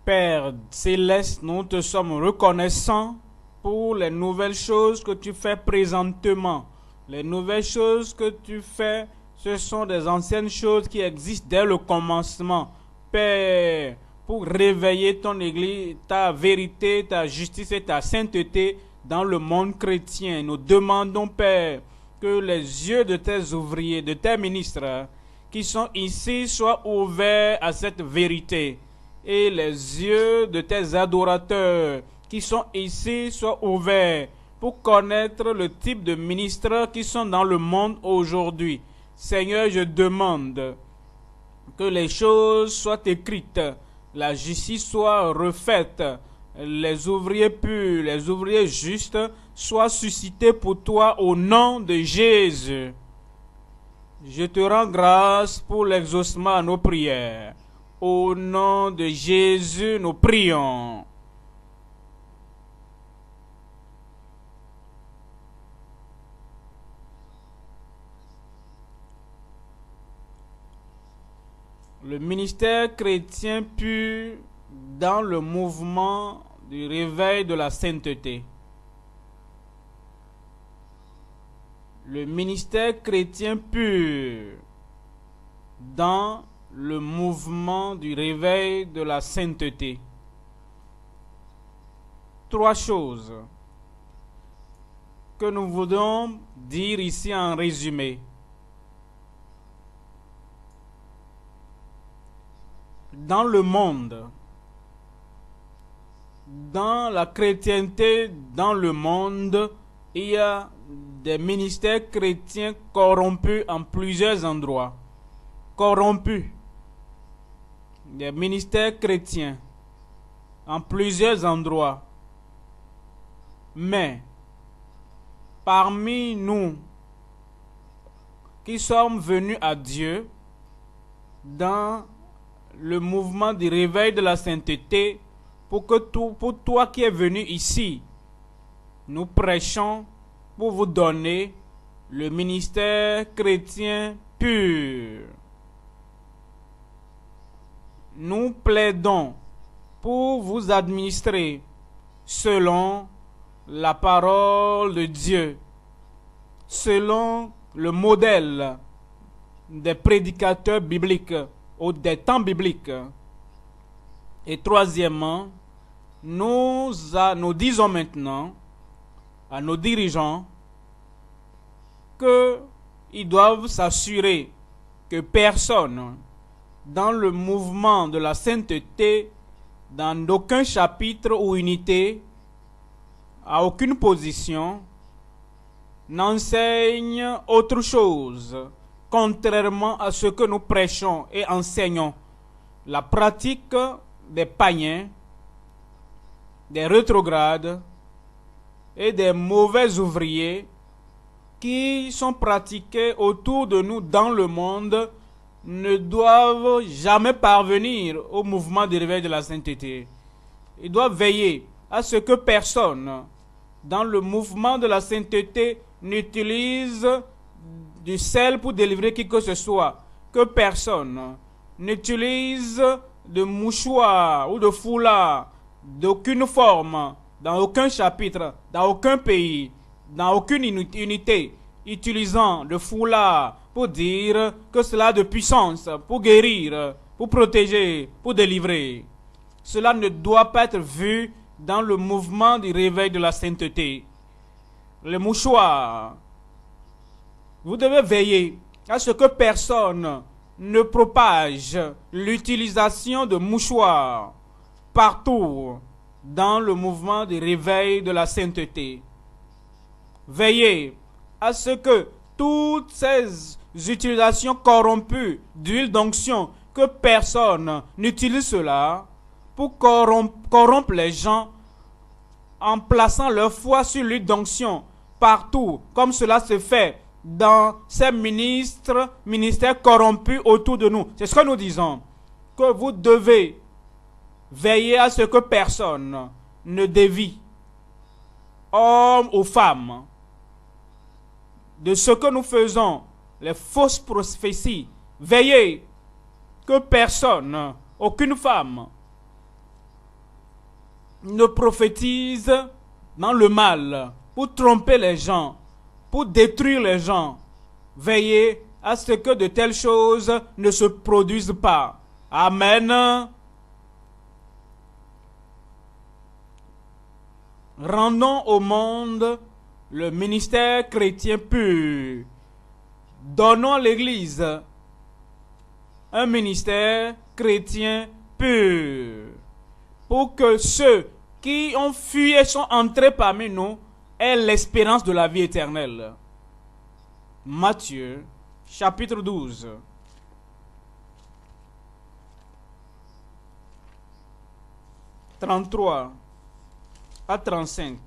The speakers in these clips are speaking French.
Père céleste, nous te sommes reconnaissants pour les nouvelles choses que tu fais présentement. Les nouvelles choses que tu fais, ce sont des anciennes choses qui existent dès le commencement. Père, pour réveiller ton Église, ta vérité, ta justice et ta sainteté dans le monde chrétien. Nous demandons, Père, que les yeux de tes ouvriers, de tes ministres qui sont ici soient ouverts à cette vérité. Et les yeux de tes adorateurs qui sont ici soient ouverts pour connaître le type de ministres qui sont dans le monde aujourd'hui. Seigneur, je demande que les choses soient écrites, la justice soit refaite, les ouvriers purs, les ouvriers justes soient suscités pour toi au nom de Jésus. Je te rends grâce pour l'exaucement à nos prières. Au nom de Jésus, nous prions. Le ministère chrétien pur dans le mouvement du réveil de la sainteté. Le ministère chrétien pur dans le mouvement du réveil de la sainteté. Trois choses que nous voudrons dire ici en résumé. Dans le monde, dans la chrétienté, dans le monde, il y a des ministères chrétiens corrompus en plusieurs endroits. Corrompus. Des ministères chrétiens en plusieurs endroits. Mais, parmi nous qui sommes venus à Dieu, dans le mouvement du réveil de la sainteté, pour toi qui es venu ici, nous prêchons pour vous donner le ministère chrétien pur. Nous plaidons pour vous administrer selon la parole de Dieu, selon le modèle des prédicateurs bibliques ou des temps bibliques. Et troisièmement, nous disons maintenant à nos dirigeants qu'ils doivent s'assurer que personne dans le mouvement de la sainteté, dans aucun chapitre ou unité, à aucune position, n'enseigne autre chose, contrairement à ce que nous prêchons et enseignons. La pratique des païens, des rétrogrades et des mauvais ouvriers qui sont pratiqués autour de nous dans le monde ne doivent jamais parvenir au mouvement du réveil de la sainteté. Ils doivent veiller à ce que personne dans le mouvement de la sainteté n'utilise du sel pour délivrer qui que ce soit, que personne n'utilise de mouchoir ou de foulard d'aucune forme, dans aucun chapitre, dans aucun pays, dans aucune unité, utilisant de foulard pour dire que cela a de puissance, pour guérir, pour protéger, pour délivrer. Cela ne doit pas être vu dans le mouvement du réveil de la sainteté. Le mouchoir, vous devez veiller à ce que personne ne propage l'utilisation de mouchoirs partout dans le mouvement du réveil de la sainteté. Veillez à ce que toutes ces utilisations corrompues d'huile d'onction, que personne n'utilise cela pour corrompre les gens en plaçant leur foi sur l'huile d'onction partout, comme cela se fait dans ces ministères corrompus autour de nous. C'est ce que nous disons, que vous devez veiller à ce que personne ne dévie, homme ou femme, de ce que nous faisons, les fausses prophéties. Veillez que personne, aucune femme, ne prophétise dans le mal, pour tromper les gens, pour détruire les gens. Veillez à ce que de telles choses ne se produisent pas. Amen. Rendons au monde le ministère chrétien pur. Donnons à l'Église un ministère chrétien pur, pour que ceux qui ont fui et sont entrés parmi nous aient l'espérance de la vie éternelle. Matthieu, chapitre 12. « 33 à 35.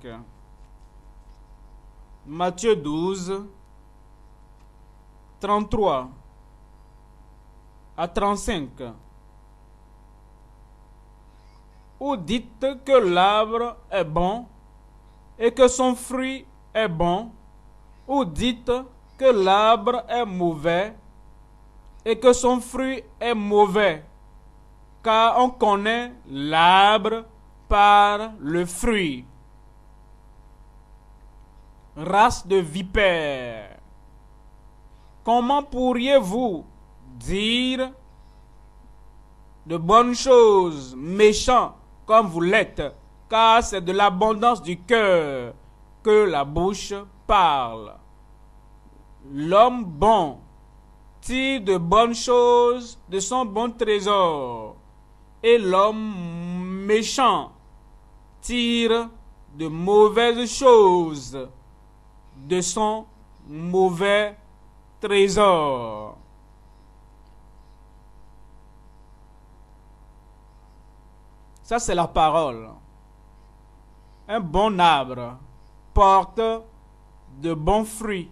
Matthieu 12, 33 à 35. Ou dites que l'arbre est bon et que son fruit est bon, ou dites que l'arbre est mauvais et que son fruit est mauvais, car on connaît l'arbre par le fruit. Race de vipères, comment pourriez-vous dire de bonnes choses, méchants comme vous l'êtes, car c'est de l'abondance du cœur que la bouche parle. L'homme bon tire de bonnes choses de son bon trésor, et l'homme méchant tire de mauvaises choses de son mauvais trésor. Ça, c'est la parole. Un bon arbre porte de bons fruits,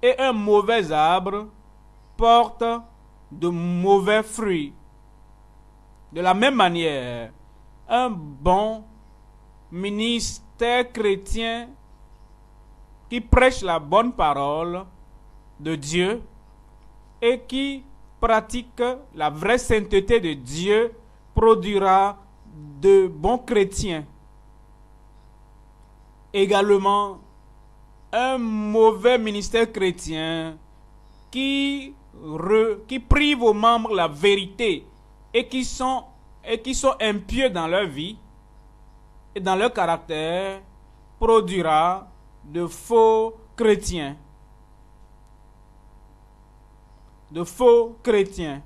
et un mauvais arbre porte de mauvais fruits. De la même manière, un bon ministère chrétien qui prêche la bonne parole de Dieu et qui pratique la vraie sainteté de Dieu produira de bons chrétiens. Également, un mauvais ministère chrétien qui prive aux membres la vérité et qui sont impieux dans leur vie et dans leur caractère produira de faux chrétiens. De faux chrétiens.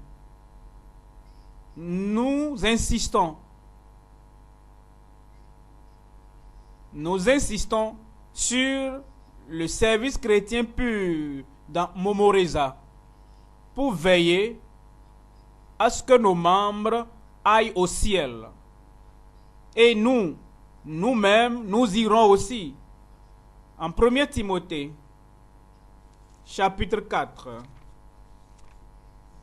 Nous insistons sur le service chrétien pur dans Momoreza pour veiller à ce que nos membres aillent au ciel. Et nous-mêmes, nous irons aussi. En 1 Timothée, chapitre 4,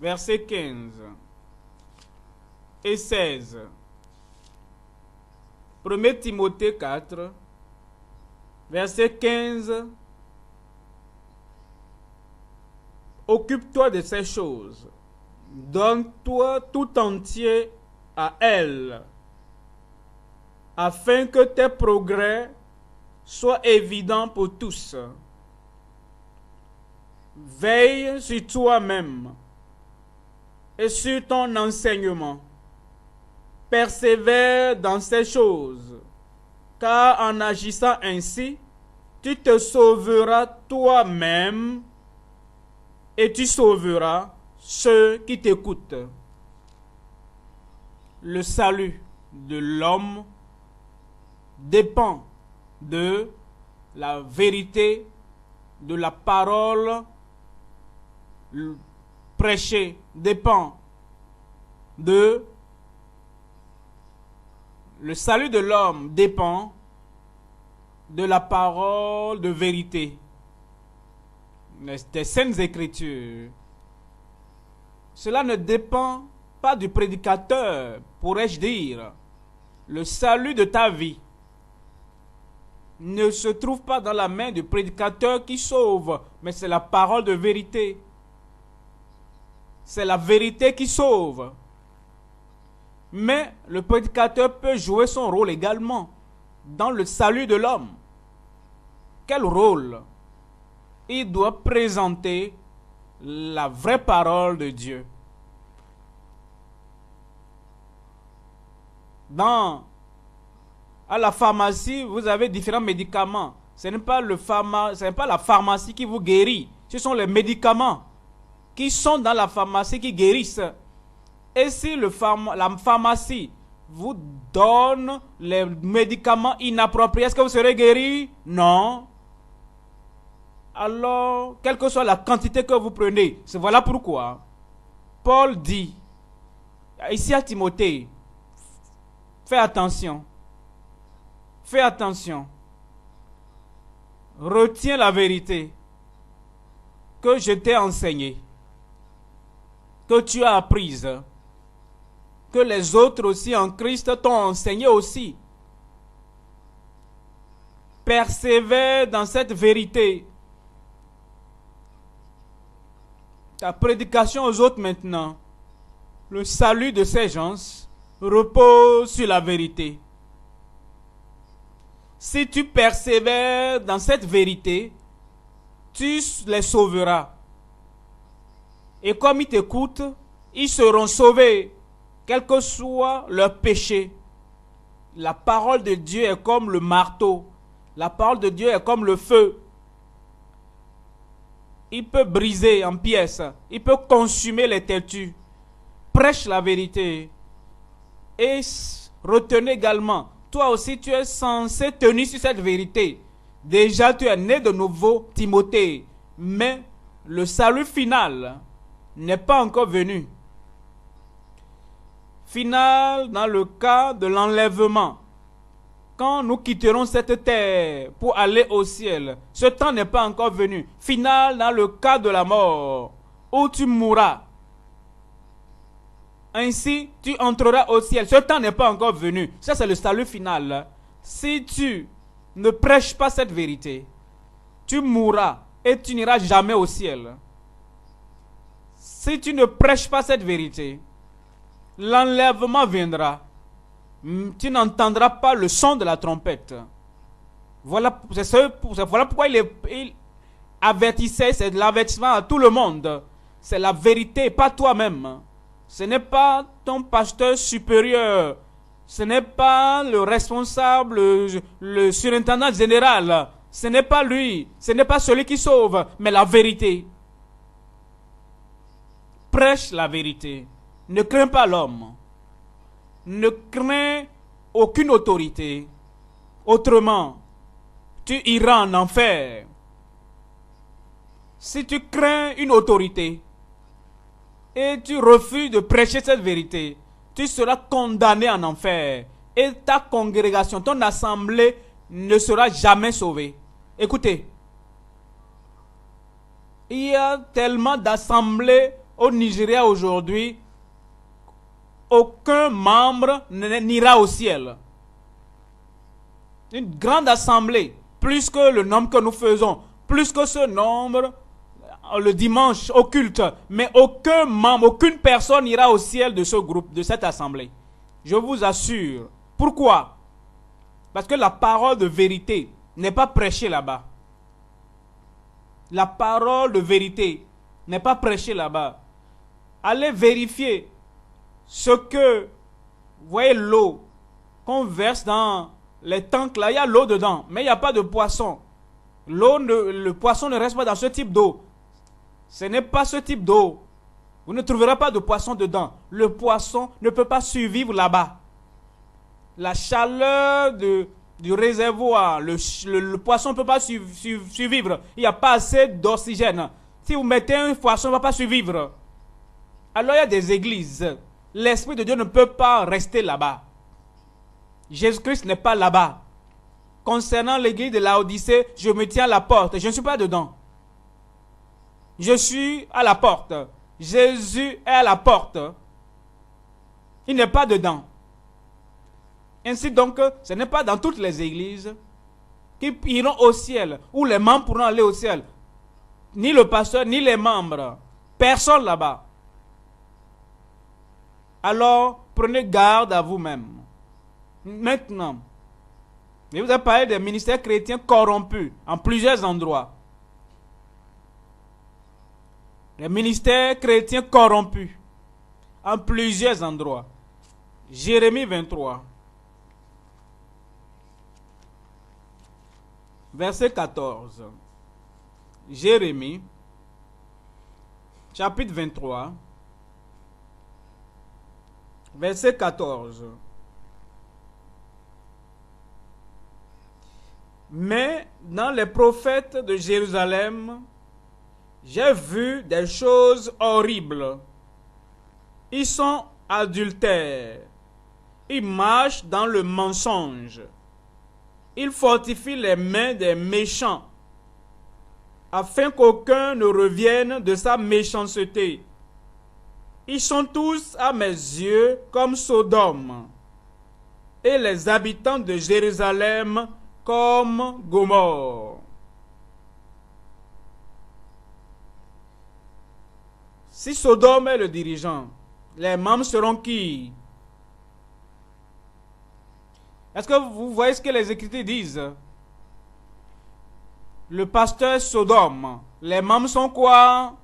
versets 15 et 16. 1 Timothée 4, verset 15. Occupe-toi de ces choses. Donne-toi tout entier à elles, afin que tes progrès soient évidents pour tous. Veille sur toi-même et sur ton enseignement. Persévère dans ces choses, car en agissant ainsi, tu te sauveras toi-même et tu sauveras ceux qui t'écoutent. Le salut de l'homme dépend de la vérité, de la parole prêchée, dépend de le salut de l'homme dépend de la parole de vérité, des saintes écritures. Cela ne dépend pas du prédicateur, pourrais-je dire. Le salut de ta vie ne se trouve pas dans la main du prédicateur qui sauve, mais c'est la parole de vérité. C'est la vérité qui sauve. Mais le prédicateur peut jouer son rôle également dans le salut de l'homme. Quel rôle? Il doit présenter la vraie parole de Dieu. À la pharmacie, vous avez différents médicaments. Ce n'est pas la pharmacie qui vous guérit. Ce sont les médicaments qui sont dans la pharmacie qui guérissent. Et si la pharmacie vous donne les médicaments inappropriés, est-ce que vous serez guéri? Non. Alors, quelle que soit la quantité que vous prenez, c'est voilà pourquoi Paul dit ici à Timothée, fais attention. Fais attention. Retiens la vérité que je t'ai enseignée, que tu as apprise, que les autres aussi en Christ t'ont enseigné aussi. Persévère dans cette vérité. Ta prédication aux autres maintenant, le salut de ces gens repose sur la vérité. Si tu persévères dans cette vérité, tu les sauveras. Et comme ils t'écoutent, ils seront sauvés, quel que soit leur péché. La parole de Dieu est comme le marteau. La parole de Dieu est comme le feu. Il peut briser en pièces. Il peut consumer les têtus. Prêche la vérité. Et retenez également, toi aussi tu es censé tenir sur cette vérité. Déjà tu es né de nouveau, Timothée. Mais le salut final n'est pas encore venu. Final dans le cas de l'enlèvement. Quand nous quitterons cette terre pour aller au ciel, ce temps n'est pas encore venu. Final dans le cas de la mort, où tu mourras. Ainsi, tu entreras au ciel. Ce temps n'est pas encore venu. Ça, c'est le salut final. Si tu ne prêches pas cette vérité, tu mourras et tu n'iras jamais au ciel. Si tu ne prêches pas cette vérité, l'enlèvement viendra. Tu n'entendras pas le son de la trompette. Voilà pourquoi il avertissait, c'est de l'avertissement à tout le monde. C'est la vérité, pas toi-même. Ce n'est pas ton pasteur supérieur. Ce n'est pas le responsable, le surintendant général. Ce n'est pas lui. Ce n'est pas celui qui sauve, mais la vérité. Prêche la vérité. Ne crains pas l'homme. Ne crains aucune autorité. Autrement, tu iras en enfer. Si tu crains une autorité et tu refuses de prêcher cette vérité, tu seras condamné en enfer. Et ta congrégation, ton assemblée ne sera jamais sauvée. Écoutez, il y a tellement d'assemblées au Nigeria aujourd'hui, aucun membre n'ira au ciel. Une grande assemblée, plus que le nombre que nous faisons, plus que ce nombre le dimanche au culte, mais aucun membre, aucune personne n'ira au ciel de ce groupe, de cette assemblée. Je vous assure. Pourquoi? Parce que la parole de vérité n'est pas prêchée là-bas. La parole de vérité n'est pas prêchée là-bas. Allez vérifier ce que, vous voyez l'eau qu'on verse dans les tanks là, il y a l'eau dedans, mais il n'y a pas de poisson. Le poisson ne reste pas dans ce type d'eau. Ce n'est pas ce type d'eau. Vous ne trouverez pas de poisson dedans. Le poisson ne peut pas survivre là-bas. La chaleur du réservoir, le poisson ne peut pas survivre. Il n'y a pas assez d'oxygène. Si vous mettez un poisson, il ne va pas survivre. Alors il y a des églises. L'Esprit de Dieu ne peut pas rester là-bas. Jésus-Christ n'est pas là-bas. Concernant l'église de Laodicée, je me tiens à la porte. Je ne suis pas dedans. Je suis à la porte. Jésus est à la porte. Il n'est pas dedans. Ainsi donc, ce n'est pas dans toutes les églises qui iront au ciel, où les membres pourront aller au ciel. Ni le pasteur, ni les membres. Personne là-bas. Alors, prenez garde à vous-même. Maintenant, je vous ai parlé des ministères chrétiens corrompus en plusieurs endroits. Les ministères chrétiens corrompus en plusieurs endroits. Jérémie 23. Verset 14. Jérémie, chapitre 23, verset 14. Mais dans les prophètes de Jérusalem, j'ai vu des choses horribles. Ils sont adultères. Ils marchent dans le mensonge. Ils fortifient les mains des méchants, afin qu'aucun ne revienne de sa méchanceté. Ils sont tous à mes yeux comme Sodome, et les habitants de Jérusalem comme Gomorrhe. Si Sodome est le dirigeant, les membres seront qui? Est-ce que vous voyez ce que les Écritures disent? Le pasteur Sodome. Les membres sont quoi?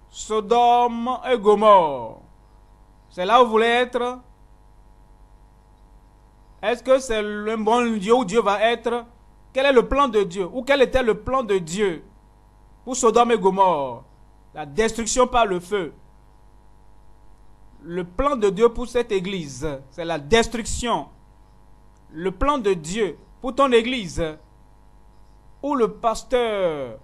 Sodome et Gomorrhe. C'est là où vous voulez être? Est-ce que c'est le bon Dieu où Dieu va être? Quel est le plan de Dieu? Ou quel était le plan de Dieu pour Sodome et Gomorrhe? La destruction par le feu. Le plan de Dieu pour cette église, c'est la destruction. Le plan de Dieu pour ton église, où le pasteur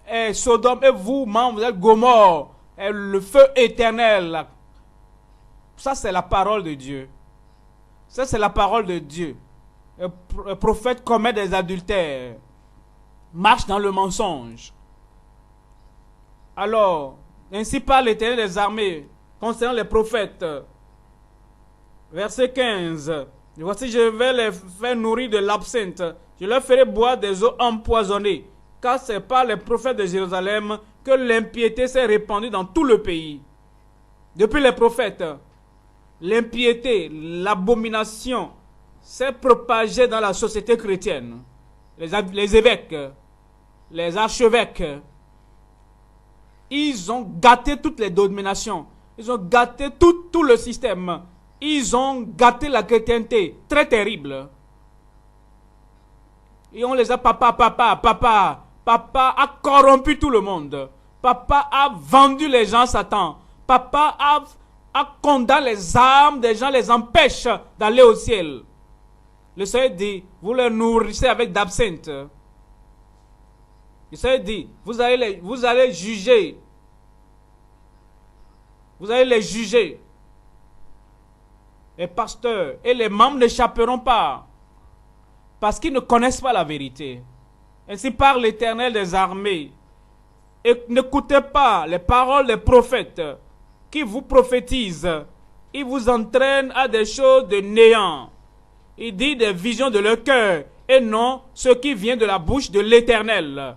est Sodome et vous, membres, vous êtes Gomorrhe, est le feu éternel. Ça, c'est la parole de Dieu. Ça, c'est la parole de Dieu. Le prophète commet des adultères, marche dans le mensonge. Alors, ainsi parle l'Éternel des armées concernant les prophètes. Verset 15. Voici, je vais les faire nourrir de l'absinthe. Je leur ferai boire des eaux empoisonnées. Car c'est par les prophètes de Jérusalem que l'impiété s'est répandue dans tout le pays. Depuis les prophètes, l'impiété, l'abomination s'est propagée dans la société chrétienne. Les évêques, les archevêques, ils ont gâté toutes les dominations. Ils ont gâté tout le système. Ils ont gâté la chrétienté. Très terrible. Et on les a Papa a corrompu tout le monde. Papa a vendu les gens à Satan. Papa a condamné les âmes des gens, les empêche d'aller au ciel. Le Seigneur dit, vous les nourrissez avec d'absinthe. Le Seigneur dit, vous allez juger. Vous allez les juger. Les pasteurs et les membres n'échapperont pas. Parce qu'ils ne connaissent pas la vérité. Ainsi parle l'Éternel des armées. Et n'écoutez pas les paroles des prophètes qui vous prophétisent. Ils vous entraînent à des choses de néant. Ils disent des visions de leur cœur et non ce qui vient de la bouche de l'Éternel.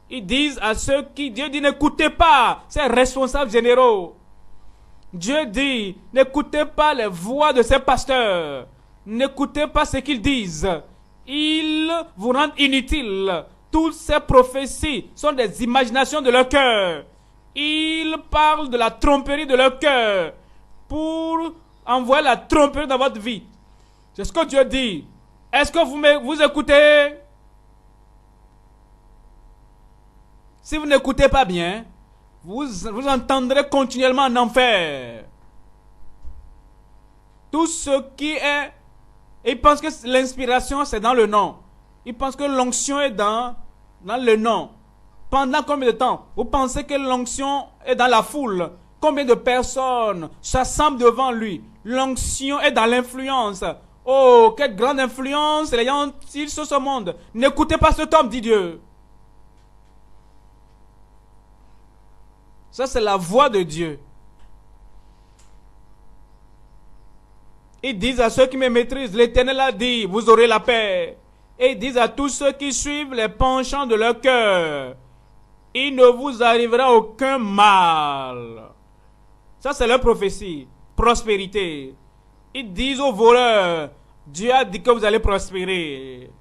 Ils disent à ceux qui... Dieu dit, n'écoutez pas ces responsables généraux. Dieu dit, n'écoutez pas les voix de ces pasteurs. N'écoutez pas ce qu'ils disent. Ils vous rendent inutiles. Toutes ces prophéties sont des imaginations de leur cœur. Ils parlent de la tromperie de leur cœur pour envoyer la tromperie dans votre vie. C'est ce que Dieu dit. Est-ce que vous écoutez? Si vous n'écoutez pas bien, vous entendrez continuellement en enfer. Tout ce qui est... Ils pensent que l'inspiration, c'est dans le nom. Ils pensent que l'onction est dans le nom. Pendant combien de temps? Vous pensez que l'onction est dans la foule? Combien de personnes s'assemblent devant lui? L'onction est dans l'influence. Oh, quelle grande influence les gens ont-ils sur ce monde? N'écoutez pas cet homme, dit Dieu. Ça, c'est la voix de Dieu. Ils disent à ceux qui me maîtrisent, l'Éternel a dit, vous aurez la paix. Et ils disent à tous ceux qui suivent les penchants de leur cœur, il ne vous arrivera aucun mal. Ça, c'est leur prophétie. Prospérité. Ils disent aux voleurs, Dieu a dit que vous allez prospérer.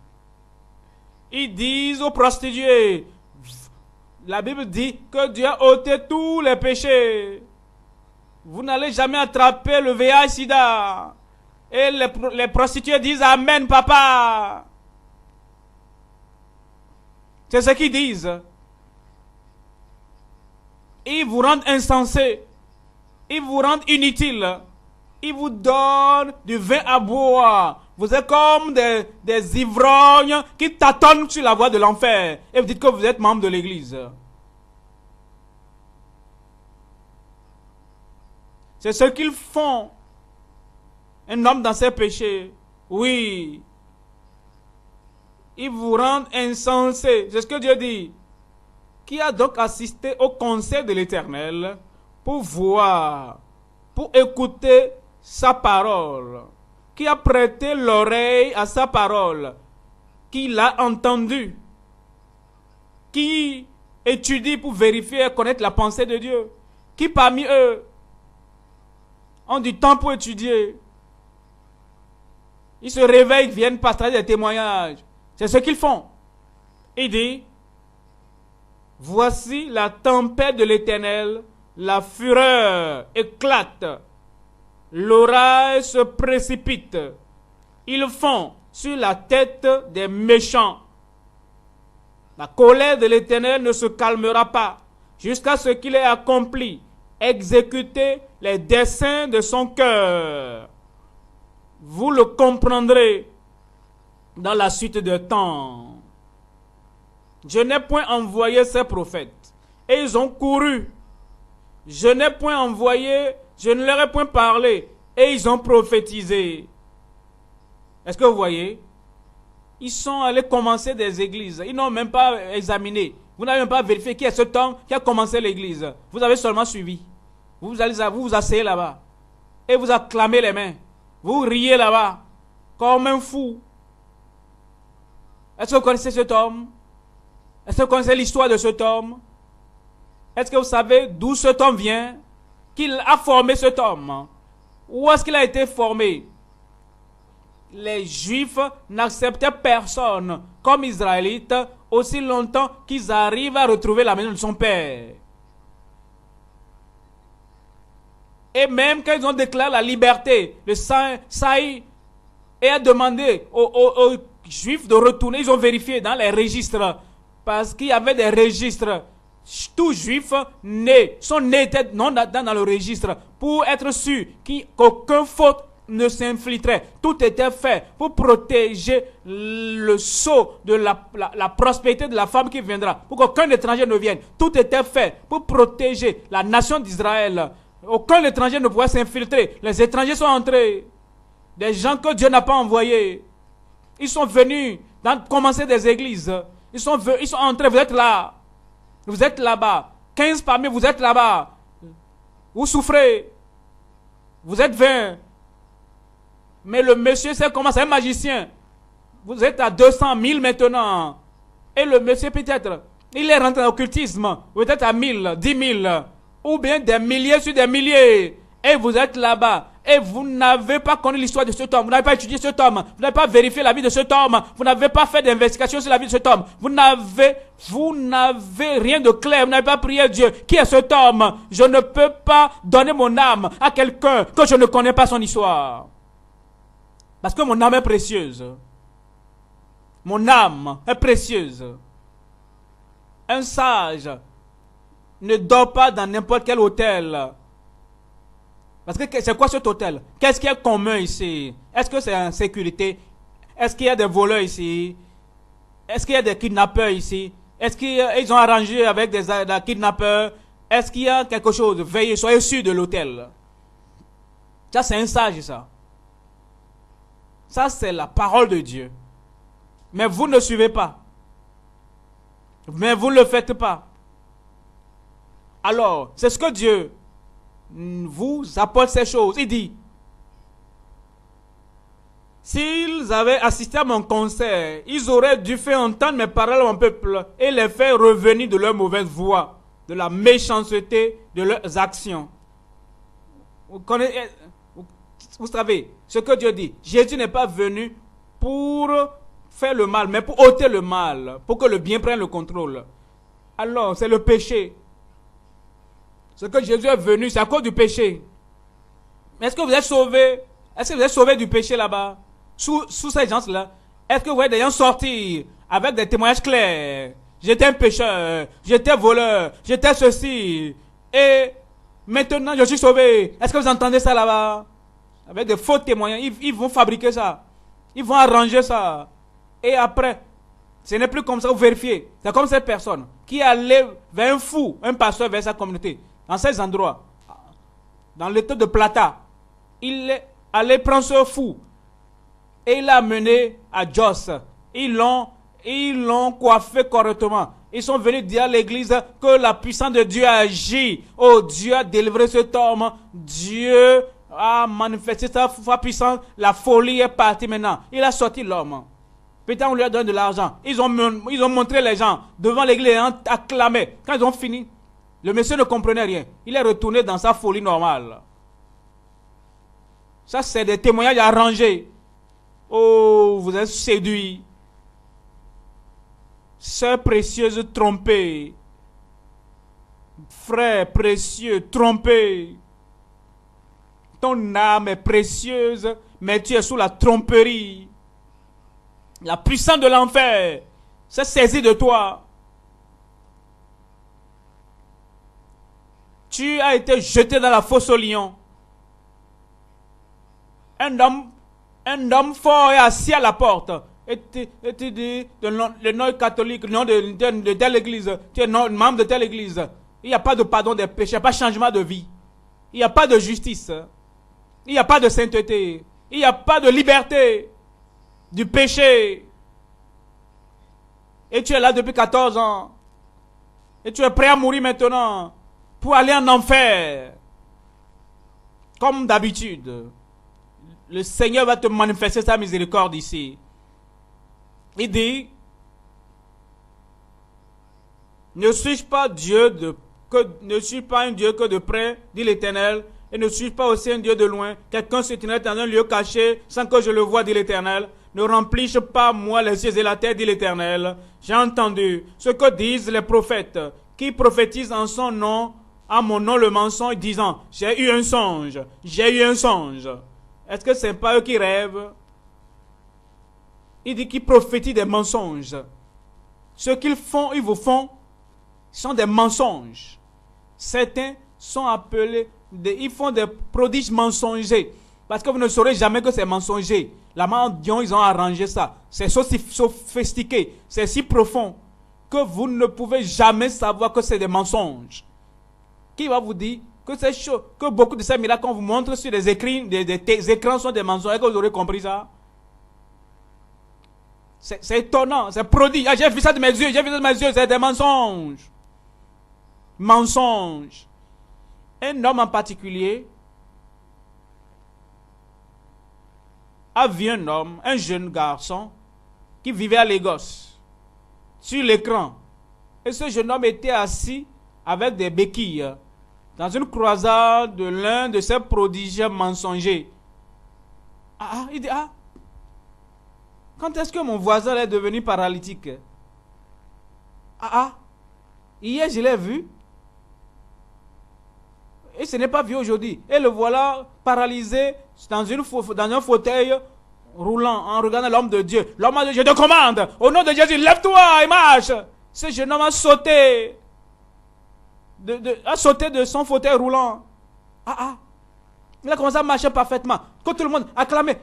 Ils disent aux prostituées, la Bible dit que Dieu a ôté tous les péchés. Vous n'allez jamais attraper le VIH-Sida. Et les prostituées disent Amen, papa. C'est ce qu'ils disent. Ils vous rendent insensés. Ils vous rendent inutiles. Ils vous donnent du vin à boire. Vous êtes comme des ivrognes qui tâtonnent sur la voie de l'enfer. Et vous dites que vous êtes membre de l'église. C'est ce qu'ils font. Un homme dans ses péchés. Oui. Ils vous rendent insensés. C'est ce que Dieu dit. Qui a donc assisté au conseil de l'Éternel pour voir, pour écouter sa parole? Qui a prêté l'oreille à sa parole? Qui l'a entendu? Qui étudie pour vérifier et connaître la pensée de Dieu? Qui parmi eux ont du temps pour étudier? Ils se réveillent, ils viennent partager des témoignages. C'est ce qu'ils font. Il dit, voici la tempête de l'Éternel, la fureur éclate, l'orage se précipite. Ils font sur la tête des méchants. La colère de l'Éternel ne se calmera pas jusqu'à ce qu'il ait accompli, exécuté les desseins de son cœur. Vous le comprendrez dans la suite de temps. Je n'ai point envoyé ces prophètes, et ils ont couru. Je n'ai point envoyé, je ne leur ai point parlé, et ils ont prophétisé. Est-ce que vous voyez? Ils sont allés commencer des églises. Ils n'ont même pas examiné. Vous n'avez même pas vérifié qui est cet homme qui a commencé l'église. Vous avez seulement suivi. Vous vous asseyez là-bas. Et vous acclamez les mains. Vous riez là-bas. Comme un fou. Est-ce que vous connaissez cet homme? Est-ce que vous connaissez l'histoire de cet homme? Est-ce que vous savez d'où cet homme vient? Qui a formé cet homme? Où est-ce qu'il a été formé? Les Juifs n'acceptaient personne comme Israélites aussi longtemps qu'ils arrivent à retrouver la maison de son père. Et même quand ils ont déclaré la liberté, le Saïd a demandé aux Juifs de retourner, ils ont vérifié dans les registres, parce qu'il y avait des registres. Tous Juifs sont nés non dans le registre pour être sûr qu'aucun faute ne s'infiltrait. Tout était fait pour protéger le sceau de la prospérité de la femme qui viendra, pour qu'aucun étranger ne vienne. Tout était fait pour protéger la nation d'Israël. Aucun étranger ne pouvait s'infiltrer. Les étrangers sont entrés. Des gens que Dieu n'a pas envoyés. Ils sont venus commencer des églises. Ils sont entrés. Vous êtes là. Vous êtes là-bas. 15 parmi vous êtes là-bas. Vous souffrez. Vous êtes 20. Mais le monsieur, c'est comment? C'est un magicien. Vous êtes à 200 000 maintenant. Et le monsieur, peut-être, il est rentré dans l'occultisme. Vous êtes à 1000, 10 000. Ou bien des milliers sur des milliers. Et vous êtes là-bas. Et vous n'avez pas connu l'histoire de cet homme. Vous n'avez pas étudié cet homme. Vous n'avez pas vérifié la vie de cet homme. Vous n'avez pas fait d'investigation sur la vie de cet homme. Vous n'avez rien de clair. Vous n'avez pas prié Dieu. Qui est cet homme? Je ne peux pas donner mon âme à quelqu'un que je ne connais pas son histoire. Parce que mon âme est précieuse. Mon âme est précieuse. Un sage ne dort pas dans n'importe quel hôtel. Parce que c'est quoi cet hôtel? Qu'est-ce qui est commun ici? Est-ce que c'est en sécurité? Est-ce qu'il y a des voleurs ici? Est-ce qu'il y a des kidnappeurs ici? Est-ce qu'ils ont arrangé avec des kidnappeurs? Est-ce qu'il y a quelque chose? Veillez, soyez sûr de l'hôtel. Ça, c'est un sage, ça. Ça, c'est la parole de Dieu. Mais vous ne suivez pas. Mais vous ne le faites pas. Alors, c'est ce que Dieu vous apporte ces choses. Il dit, S'ils avaient assisté à mon concert, ils auraient dû faire entendre mes paroles à mon peuple et les faire revenir de leur mauvaise voie, de la méchanceté de leurs actions. Vous savez ce que Dieu dit. Jésus n'est pas venu pour faire le mal, mais pour ôter le mal, pour que le bien prenne le contrôle. Alors, c'est le péché. Ce que Jésus est venu, c'est à cause du péché. Mais est-ce que vous êtes sauvés? Est-ce que vous êtes sauvés du péché là-bas? Sous ces gens-là, est-ce que vous voyez des gens sortir avec des témoignages clairs? J'étais un pécheur, j'étais voleur, j'étais ceci. Et maintenant, je suis sauvé. Est-ce que vous entendez ça là-bas? Avec des faux témoignages, ils vont fabriquer ça. Ils vont arranger ça. Et après, ce n'est plus comme ça, vous vérifiez. C'est comme cette personne qui allait vers un fou, un pasteur vers sa communauté. Dans ces endroits, dans l'état de Plata, il est allé prendre ce fou et il l'a amené à Jos. Ils l'ont coiffé correctement. Ils sont venus dire à l'église que la puissance de Dieu agit. Oh, Dieu a délivré cet homme. Dieu a manifesté sa puissance. La folie est partie maintenant. Il a sorti l'homme. Peut-être on lui a donné de l'argent. Ils ont montré les gens devant l'église et ont acclamé. Quand ils ont fini, le monsieur ne comprenait rien. Il est retourné dans sa folie normale. Ça, c'est des témoignages arrangés. Oh, vous êtes séduits. Sœur précieuse trompée. Frère précieux trompé. Ton âme est précieuse, mais tu es sous la tromperie. La puissance de l'enfer s'est saisie de toi. Tu as été jeté dans la fosse au lion. Un homme fort est assis à la porte. Et tu dis le nom catholique, le nom de telle église, tu es membre de telle église. Il n'y a pas de pardon des péchés, il n'y a pas de changement de vie. Il n'y a pas de justice. Il n'y a pas de sainteté. Il n'y a pas de liberté du péché. Et tu es là depuis 14 ans. Et tu es prêt à mourir maintenant pour aller en enfer. Comme d'habitude. Le Seigneur va te manifester sa miséricorde ici. Il dit, ne suis-je pas ne suis pas un Dieu que de près, dit l'Éternel, et ne suis-je pas aussi un Dieu de loin. Quelqu'un se tiendrait dans un lieu caché sans que je le voie, dit l'Éternel. Ne remplis-je pas moi les cieux et la terre, dit l'Éternel. J'ai entendu ce que disent les prophètes qui prophétisent en son nom, à mon nom le mensonge, disant, j'ai eu un songe, j'ai eu un songe. Est-ce que ce n'est pas eux qui rêvent? Il dit qu'ils prophétisent des mensonges. Ce qu'ils font, ils vous font, sont des mensonges. Certains sont appelés, ils font des prodiges mensongers. Parce que vous ne saurez jamais que c'est mensonger. La manière ils ont arrangé ça. C'est si sophistiqué, c'est si profond que vous ne pouvez jamais savoir que c'est des mensonges. Qui va vous dire que c'est chaud, que beaucoup de ces miracles qu'on vous montre sur des écrans sont des mensonges? Est-ce que vous aurez compris ça? C'est étonnant, c'est prodige. Ah, j'ai vu ça de mes yeux, c'est des mensonges. Mensonges. Un homme en particulier a vu un jeune garçon qui vivait à Lagos, sur l'écran. Et ce jeune homme était assis avec des béquilles dans une croisade de l'un de ces prodigieux mensongers. Il dit, quand est-ce que mon voisin est devenu paralytique? Hier je l'ai vu. Et ce n'est pas vu aujourd'hui. Et le voilà paralysé dans un fauteuil roulant en regardant l'homme de Dieu. L'homme a dit, je te commande, au nom de Jésus, lève-toi et marche. Ce jeune homme a sauté. A sauté de son fauteuil roulant. Il a commencé à marcher parfaitement. Que tout le monde acclamait.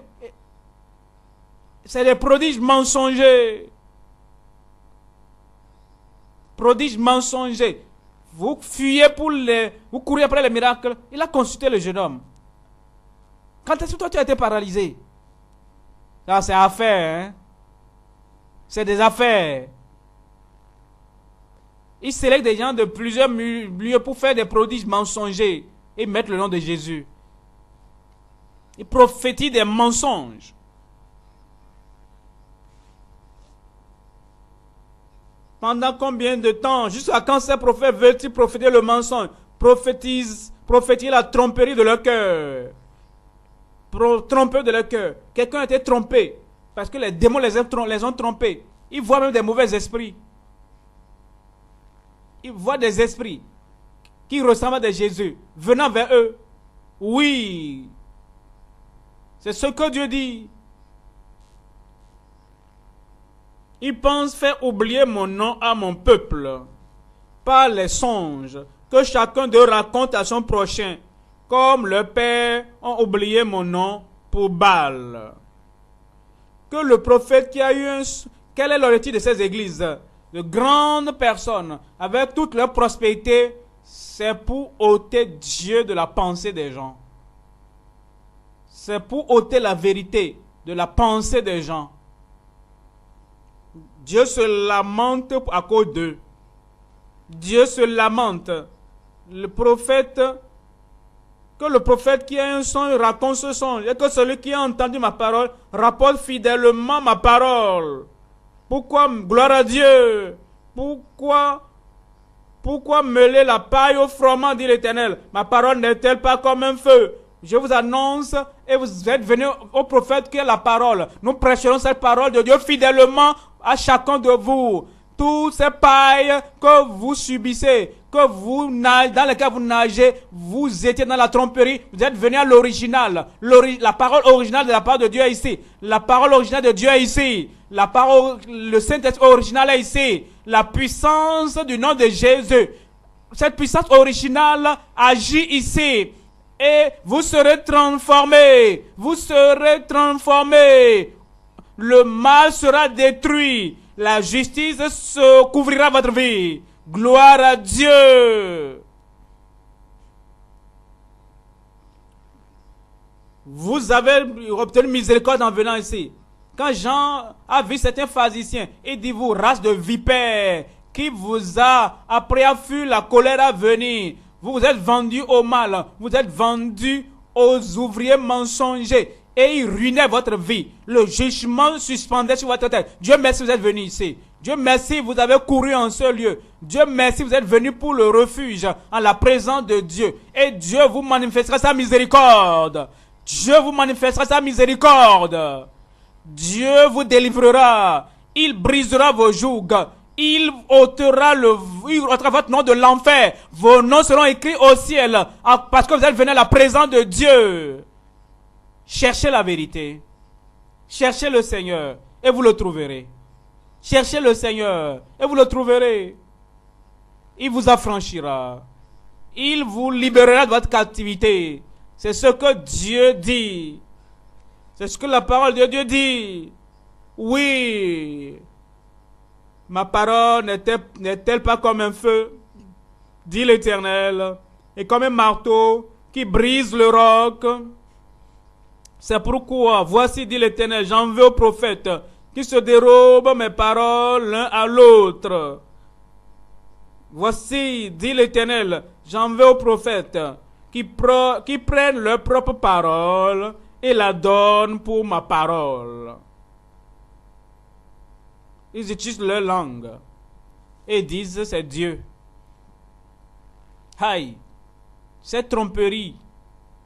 C'est des prodiges mensongers. Prodiges mensongers. Vous fuyez vous courez après les miracles. Il a consulté le jeune homme. Quand est-ce que toi tu as été paralysé? Ça c'est affaire, hein? C'est des affaires. Il sélecte des gens de plusieurs lieux pour faire des prodiges mensongers et mettre le nom de Jésus. Il prophétise des mensonges. Pendant combien de temps? Jusqu'à quand ces prophètes veulent-ils prophétiser le mensonge? Prophétiser la tromperie de leur cœur. Trompeur de leur cœur. Quelqu'un a été trompé. Parce que les démons les ont trompés. Ils voient même des mauvais esprits. Ils voient des esprits qui ressemblent à des Jésus venant vers eux. Oui. C'est ce que Dieu dit. Ils pensent faire oublier mon nom à mon peuple par les songes que chacun d'eux raconte à son prochain, comme leurs pères ont oublié mon nom pour Baal. Que le prophète qui a eu quel est l'objectif de ces églises? De grandes personnes, avec toute leur prospérité, c'est pour ôter Dieu de la pensée des gens. C'est pour ôter la vérité de la pensée des gens. Dieu se lamente à cause d'eux. Dieu se lamente. Le prophète, que le prophète qui a un songe raconte ce songe, et que celui qui a entendu ma parole rapporte fidèlement ma parole. Pourquoi, gloire à Dieu, pourquoi mêler la paille au froment, dit l'Éternel? Ma parole n'est-elle pas comme un feu? Je vous annonce, et vous êtes venus au prophète qui est la parole. Nous prêcherons cette parole de Dieu fidèlement à chacun de vous. Toutes ces pailles que vous subissez, dans lesquelles vous nagez, vous étiez dans la tromperie, vous êtes venus à l'original. La parole originale de la part de Dieu est ici. La parole originale de Dieu est ici. Le Saint-Esprit original est ici. La puissance du nom de Jésus. Cette puissance originale agit ici. Et vous serez transformés. Vous serez transformés. Le mal sera détruit. La justice se couvrira votre vie. Gloire à Dieu. Vous avez obtenu miséricorde en venant ici. Quand Jean a vu certains pharisiens, il dit, vous, race de vipères, qui vous a, après a fui la colère à venir, vous vous êtes vendus au mal, vous êtes vendus aux ouvriers mensongers, et ils ruinaient votre vie. Le jugement suspendait sur votre tête. Dieu merci, vous êtes venus ici. Dieu merci, vous avez couru en ce lieu. Dieu merci, vous êtes venus pour le refuge, en la présence de Dieu. Et Dieu vous manifestera sa miséricorde. Dieu vous manifestera sa miséricorde. Dieu vous délivrera. Il brisera vos jougs. Il ôtera votre nom de l'enfer. Vos noms seront écrits au ciel. Parce que vous êtes venus à la présence de Dieu. Cherchez la vérité. Cherchez le Seigneur et vous le trouverez. Cherchez le Seigneur et vous le trouverez. Il vous affranchira. Il vous libérera de votre captivité. C'est ce que Dieu dit. C'est ce que la parole de Dieu dit. Oui. Ma parole n'est-elle pas comme un feu, dit l'Éternel, et comme un marteau qui brise le roc? C'est pourquoi, voici, dit l'Éternel, j'en veux aux prophètes qui se dérobent mes paroles l'un à l'autre. Voici, dit l'Éternel, j'en veux aux prophètes qui prennent leur propre parole et la donnent pour ma parole. Ils utilisent leur langue et disent c'est Dieu. Aïe, ces tromperies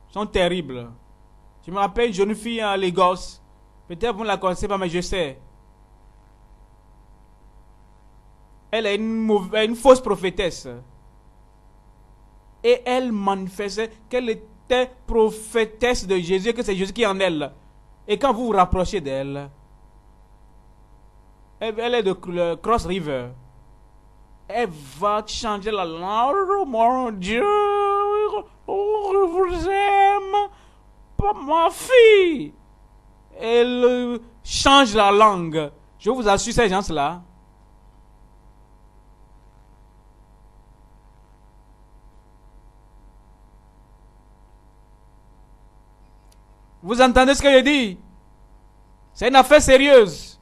sont terribles. Je me rappelle une jeune fille à Lagos. Peut-être vous ne la connaissez pas, mais je sais. Elle est une fausse prophétesse. Et elle manifestait qu'elle était prophétesse de Jésus, que c'est Jésus qui est en elle. Et quand vous vous rapprochez d'elle, elle est de Cross River. Elle va changer la langue. Oh mon Dieu, oh, je vous aime. Pas ma fille. Elle change la langue. Je vous assure, ces gens-là. Vous entendez ce que je dis? C'est une affaire sérieuse.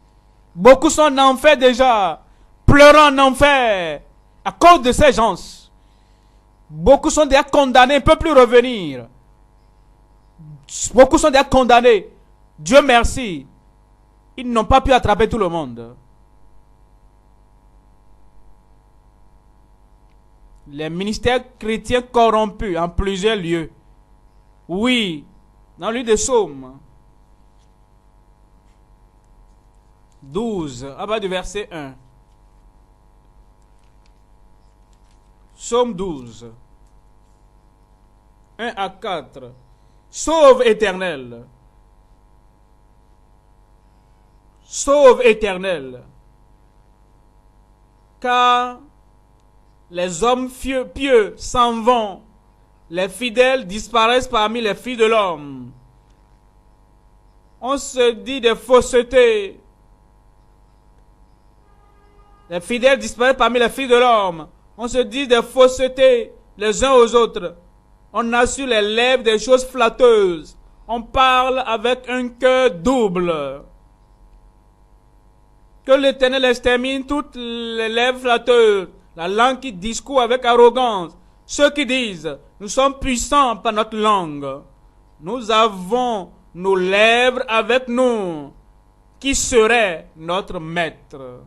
Beaucoup sont en enfer déjà, pleurant en enfer à cause de ces gens. Beaucoup sont déjà condamnés, ne peuvent plus revenir. Beaucoup sont déjà condamnés. Dieu merci, ils n'ont pas pu attraper tout le monde. Les ministères chrétiens corrompus en plusieurs lieux. Oui, dans le livre des Psaumes 12, à bas du verset 1. Psaume 12, 1 à 4. Sauve Éternel. Sauve Éternel. Car les hommes pieux s'en vont. Les fidèles disparaissent parmi les filles de l'homme. On se dit des faussetés. Les fidèles disparaissent parmi les filles de l'homme. On se dit des faussetés les uns aux autres. On a sur les lèvres des choses flatteuses. On parle avec un cœur double. Que l'Éternel extermine toutes les lèvres flatteuses, la langue qui discourt avec arrogance. Ceux qui disent, nous sommes puissants par notre langue. Nous avons nos lèvres avec nous. Qui serait notre maître?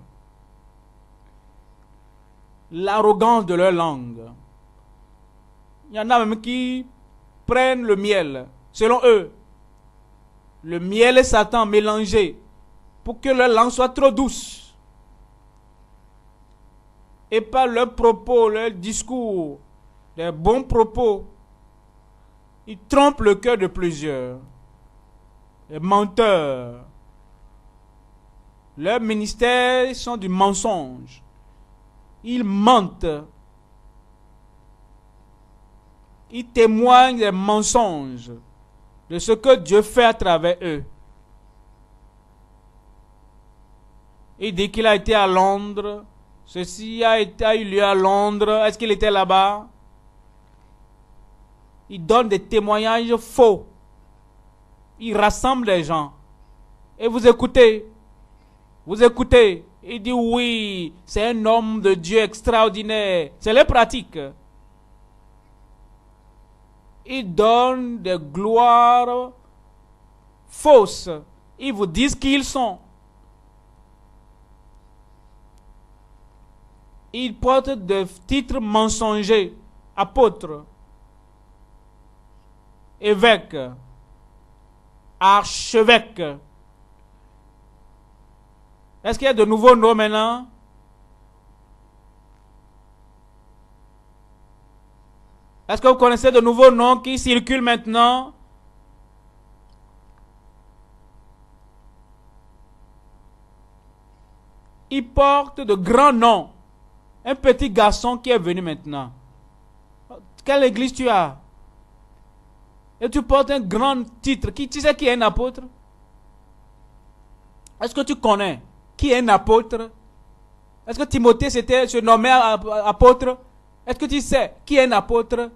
L'arrogance de leur langue. Il y en a même qui prennent le miel, selon eux. Le miel et Satan mélangés pour que leur langue soit trop douce. Et par leurs propos, leurs discours, les bons propos, ils trompent le cœur de plusieurs. Les menteurs. Leurs ministères sont du mensonge. Ils mentent. Ils témoignent des mensonges, de ce que Dieu fait à travers eux. Il dit qu'il a été à Londres. Ceci a eu lieu à Londres. Est-ce qu'il était là-bas? Il donne des témoignages faux. Il rassemble les gens. Et vous écoutez. Vous écoutez. Il dit oui, c'est un homme de Dieu extraordinaire. C'est les pratiques. Ils donnent des gloires fausses. Ils vous disent qui ils sont. Ils portent des titres mensongers. Apôtres, évêques, archevêques. Est-ce qu'il y a de nouveaux noms maintenant? Est-ce que vous connaissez de nouveaux noms qui circulent maintenant? Ils portent de grands noms. Un petit garçon qui est venu maintenant. Quelle église tu as? Et tu portes un grand titre. Tu sais qui est un apôtre? Est-ce que tu connais qui est un apôtre? Est-ce que Timothée se nommait apôtre? Est-ce que tu sais qui est un apôtre?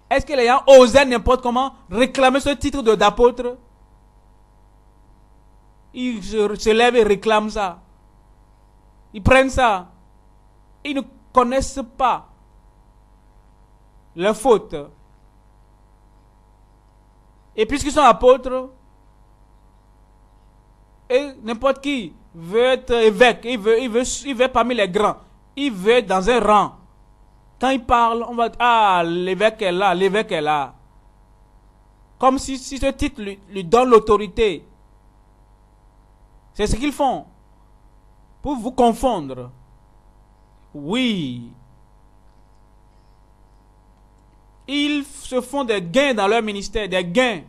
Est-ce que les gens osaient n'importe comment réclamer ce titre d'apôtre? Ils se lèvent et réclament ça. Ils prennent ça. Ils ne connaissent pas leurs fautes. Et puisqu'ils sont apôtres, et n'importe qui veut être évêque, il veut parmi les grands, il veut être dans un rang. Quand il parle, on va dire, ah, l'évêque est là, l'évêque est là. Comme si ce titre lui donne l'autorité. C'est ce qu'ils font. Pour vous confondre. Oui. Ils se font des gains dans leur ministère, des gains.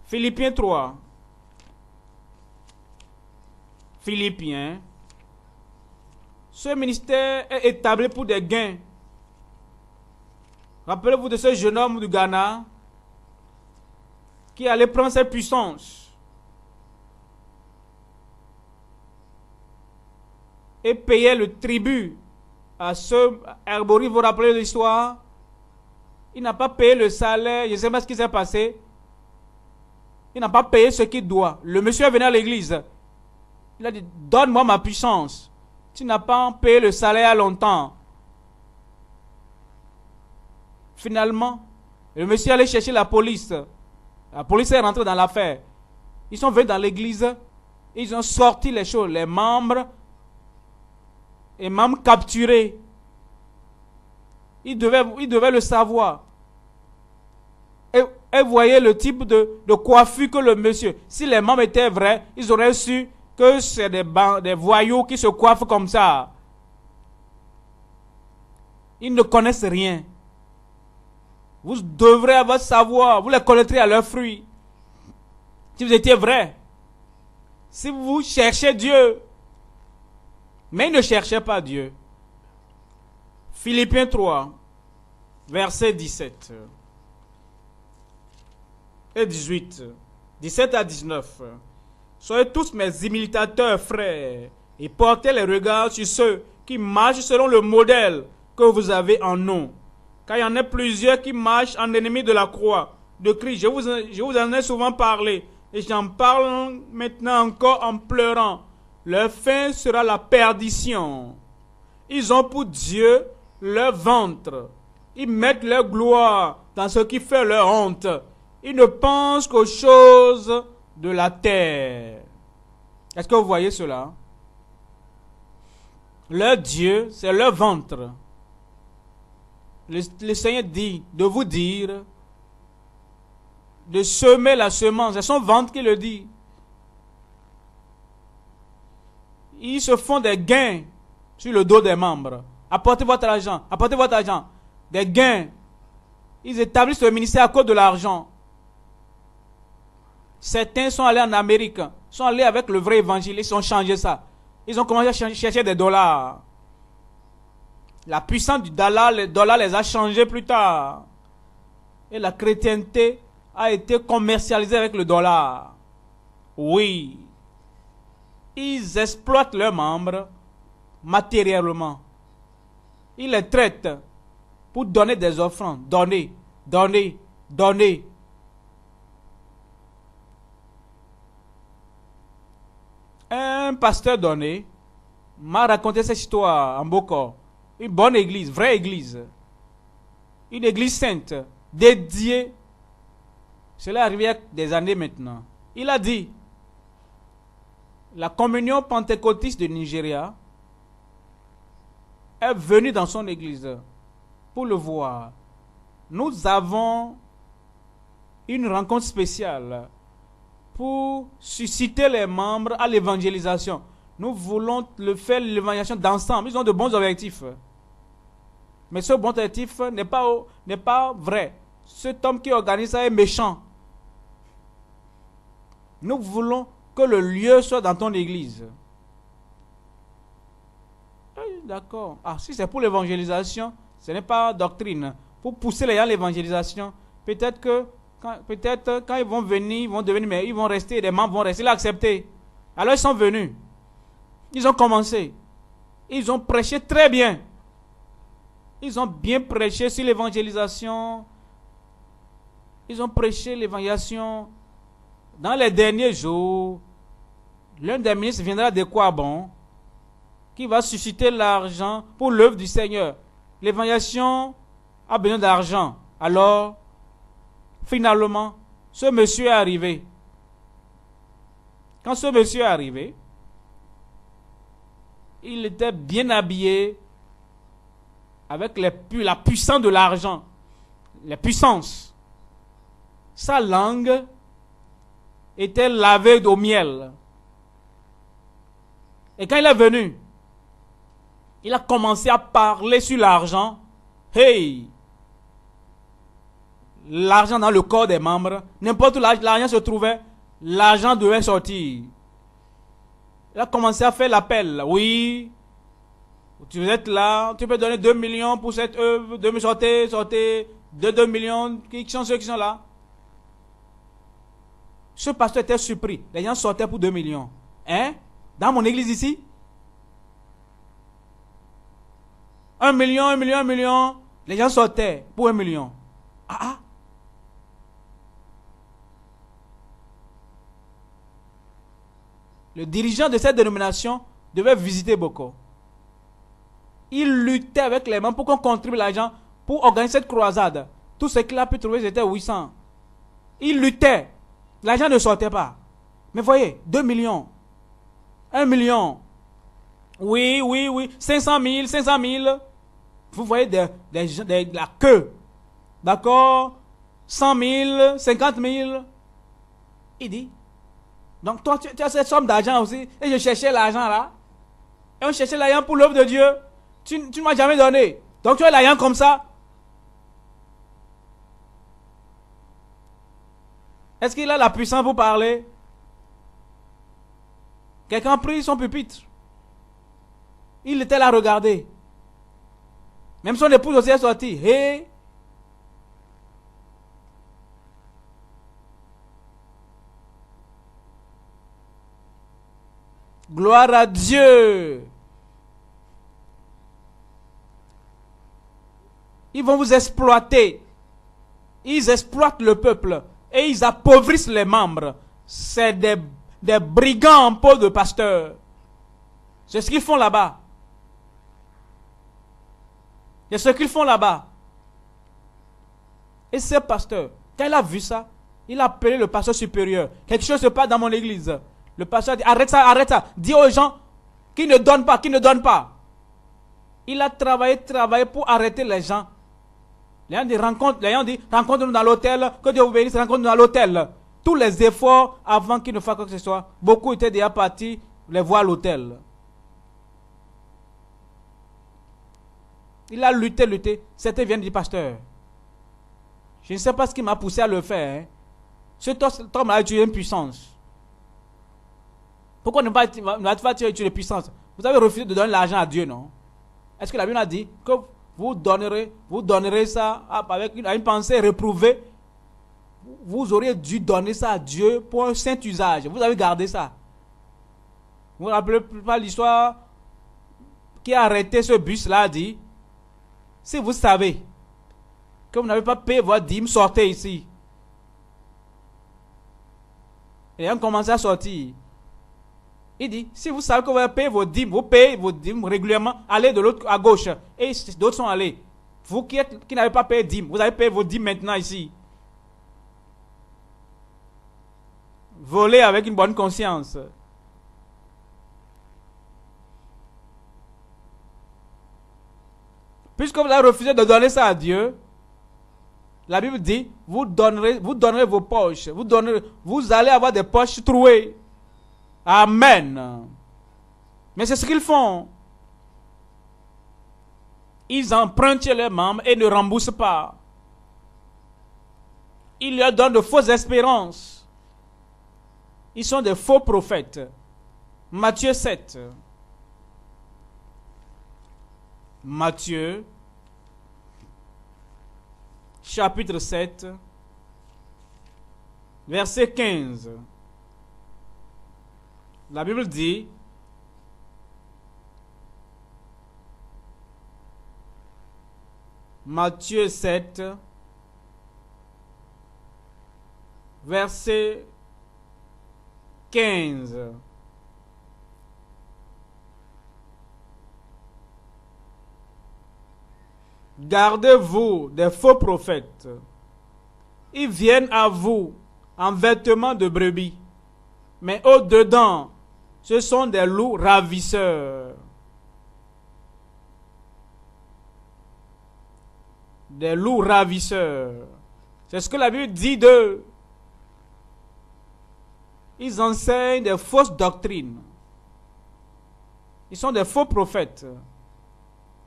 Philippiens 3. Philippiens. Ce ministère est établi pour des gains. Rappelez-vous de ce jeune homme du Ghana qui allait prendre ses puissances et payer le tribut à ce herboriste. Vous vous rappelez de l'histoire? Il n'a pas payé le salaire. Je ne sais pas ce qui s'est passé. Il n'a pas payé ce qu'il doit. Le monsieur est venu à l'église. Il a dit, donne-moi ma puissance. Tu n'as pas payé le salaire à longtemps. Finalement, le monsieur allait chercher la police. La police est rentrée dans l'affaire. Ils sont venus dans l'église. Ils ont sorti les choses. Les membres capturés. Il devait le savoir. Et voyez le type de coiffure que le monsieur. Si les membres étaient vrais, ils auraient su que c'est des voyous qui se coiffent comme ça. Ils ne connaissent rien. Vous devrez avoir savoir. Vous les connaîtrez à leurs fruits. Si vous étiez vrai. Si vous cherchez Dieu. Mais ils ne cherchaient pas Dieu. Philippiens 3, verset 17 et 18. 17 à 19. Soyez tous mes imitateurs, frères, et portez les regards sur ceux qui marchent selon le modèle que vous avez en nous. Car il y en a plusieurs qui marchent en ennemis de la croix de Christ. Je vous en ai souvent parlé, et j'en parle maintenant encore en pleurant. Leur fin sera la perdition. Ils ont pour Dieu leur ventre. Ils mettent leur gloire dans ce qui fait leur honte. Ils ne pensent qu'aux choses de la terre. Est-ce que vous voyez cela? Leur Dieu, c'est leur ventre. Le Seigneur dit de vous dire de semer la semence. C'est son ventre qui le dit. Ils se font des gains sur le dos des membres. Apportez votre argent. Apportez votre argent. Des gains. Ils établissent le ministère à cause de l'argent. Certains sont allés en Amérique. Sont allés avec le vrai évangile. Ils ont changé ça. Ils ont commencé à chercher des dollars. La puissance du dollar, les dollars les a changés plus tard. Et la chrétienté a été commercialisée avec le dollar. Oui. Ils exploitent leurs membres matériellement. Ils les traitent pour donner des offrandes. Donner, donner, donner. Un pasteur donné m'a raconté cette histoire en Boko. Une bonne église, vraie église. Une église sainte, dédiée. Cela est arrivé il y a des années maintenant. Il a dit, la communion pentecôtiste de Nigeria est venue dans son église pour le voir. Nous avons une rencontre spéciale pour susciter les membres à l'évangélisation. Nous voulons le faire l'évangélisation d'ensemble. Ils ont de bons objectifs. Mais ce bon objectif n'est pas vrai. Cet homme qui organise ça est méchant. Nous voulons que le lieu soit dans ton église. D'accord. Ah, si c'est pour l'évangélisation, ce n'est pas doctrine. Pour pousser les gens à l'évangélisation, peut-être quand ils vont venir, ils vont devenir, mais ils vont rester, les membres vont rester, ils l'ont accepté. Alors ils sont venus. Ils ont commencé. Ils ont prêché très bien. Ils ont bien prêché sur l'évangélisation. Ils ont prêché l'évangélisation. Dans les derniers jours, l'un des ministres viendra de Kwabon, qui va susciter l'argent pour l'œuvre du Seigneur. L'évangélisation a besoin d'argent. Alors, finalement, ce monsieur est arrivé. Quand ce monsieur est arrivé, il était bien habillé avec la puissance de l'argent, la puissance. Sa langue était lavée au miel. Et quand il est venu, il a commencé à parler sur l'argent. Hey! L'argent dans le corps des membres, n'importe où l'argent se trouvait, l'argent devait sortir. Il a commencé à faire l'appel. Oui, tu êtes là, tu peux donner 2 millions pour cette œuvre, 2 millions, sortez, 2 millions, qui sont ceux qui sont là? Ce pasteur était surpris. Les gens sortaient pour 2 millions. Hein? Dans mon église ici? 1 million, 1 million, 1 million. Les gens sortaient pour 1 million. Ah. Le dirigeant de cette dénomination devait visiter beaucoup. Il luttait avec les membres pour qu'on contribue l'argent pour organiser cette croisade. Tout ce qu'il a pu trouver, c'était 800. Il luttait. L'argent ne sortait pas. Mais voyez, 2 millions. 1 million. Oui. 500 000, 500 000. Vous voyez la queue. D'accord? 100 000, 50 000. Il dit, donc toi, tu as cette somme d'argent aussi. Et je cherchais l'argent là. Et on cherchait l'argent pour l'œuvre de Dieu. Tu ne m'as jamais donné. Donc tu as l'argent comme ça. Est-ce qu'il a la puissance pour parler? Quelqu'un a pris son pupitre. Il était là à regarder. Même son épouse aussi est sortie. Hey. Gloire à Dieu. Ils vont vous exploiter. Ils exploitent le peuple. Et ils appauvrissent les membres. C'est des brigands en peau de pasteur. C'est ce qu'ils font là-bas. C'est ce qu'ils font là-bas. Et ce pasteur, quand il a vu ça, il a appelé le pasteur supérieur. Quelque chose se passe dans mon église. Le pasteur dit, arrête ça, arrête ça. Dis aux gens qui ne donnent pas, qui ne donnent pas. Il a travaillé pour arrêter les gens. Les gens disent, rencontre-nous dans l'hôtel, que Dieu vous bénisse, rencontre-nous dans l'hôtel. Tous les efforts avant qu'ils ne fassent quoi que ce soit, beaucoup étaient déjà partis les voir à l'hôtel. Il a lutté. C'était vient du pasteur. Je ne sais pas ce qui m'a poussé à le faire. Hein. Cet homme a tué une puissance. Pourquoi ne pas tuer une puissance? Vous avez refusé de donner l'argent à Dieu, non? Est-ce que la Bible a dit que vous donnerez ça avec une pensée réprouvée? Vous auriez dû donner ça à Dieu pour un saint usage. Vous avez gardé ça. Vous ne vous rappelez pas l'histoire qui a arrêté ce bus-là, a dit, si vous savez que vous n'avez pas payé votre dîme, sortez ici. Et ils ont commencé à sortir. Il dit, si vous savez que vous avez payé vos dîmes régulièrement, allez de l'autre à gauche. Et d'autres sont allés. Vous qui n'avez pas payé dîmes, vous avez payé vos dîmes maintenant ici. Volez avec une bonne conscience. Puisque vous avez refusé de donner ça à Dieu, la Bible dit, vous donnerez vos poches. Vous allez avoir des poches trouées. Amen. Mais c'est ce qu'ils font. Ils empruntent les membres et ne remboursent pas. Ils leur donnent de fausses espérances. Ils sont des faux prophètes. Matthieu 7. Matthieu, chapitre 7, verset 15. La Bible dit, Matthieu 7, verset 15. Gardez-vous des faux prophètes. Ils viennent à vous en vêtements de brebis, mais au-dedans, ce sont des loups ravisseurs. Des loups ravisseurs. C'est ce que la Bible dit d'eux. Ils enseignent des fausses doctrines. Ils sont des faux prophètes.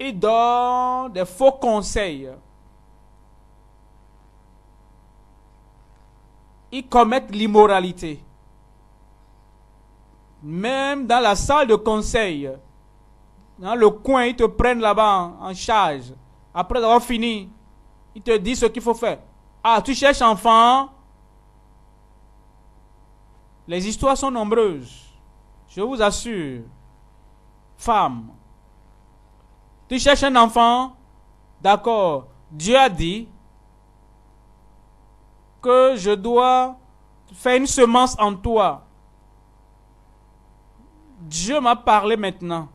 Ils donnent des faux conseils. Ils commettent l'immoralité. Même dans la salle de conseil, dans le coin, ils te prennent là-bas en charge. Après avoir fini, ils te disent ce qu'il faut faire. Ah, tu cherches enfant? Les histoires sont nombreuses. Je vous assure. Femme. Tu cherches un enfant? D'accord. Dieu a dit que je dois faire une semence en toi. Dieu m'a parlé maintenant.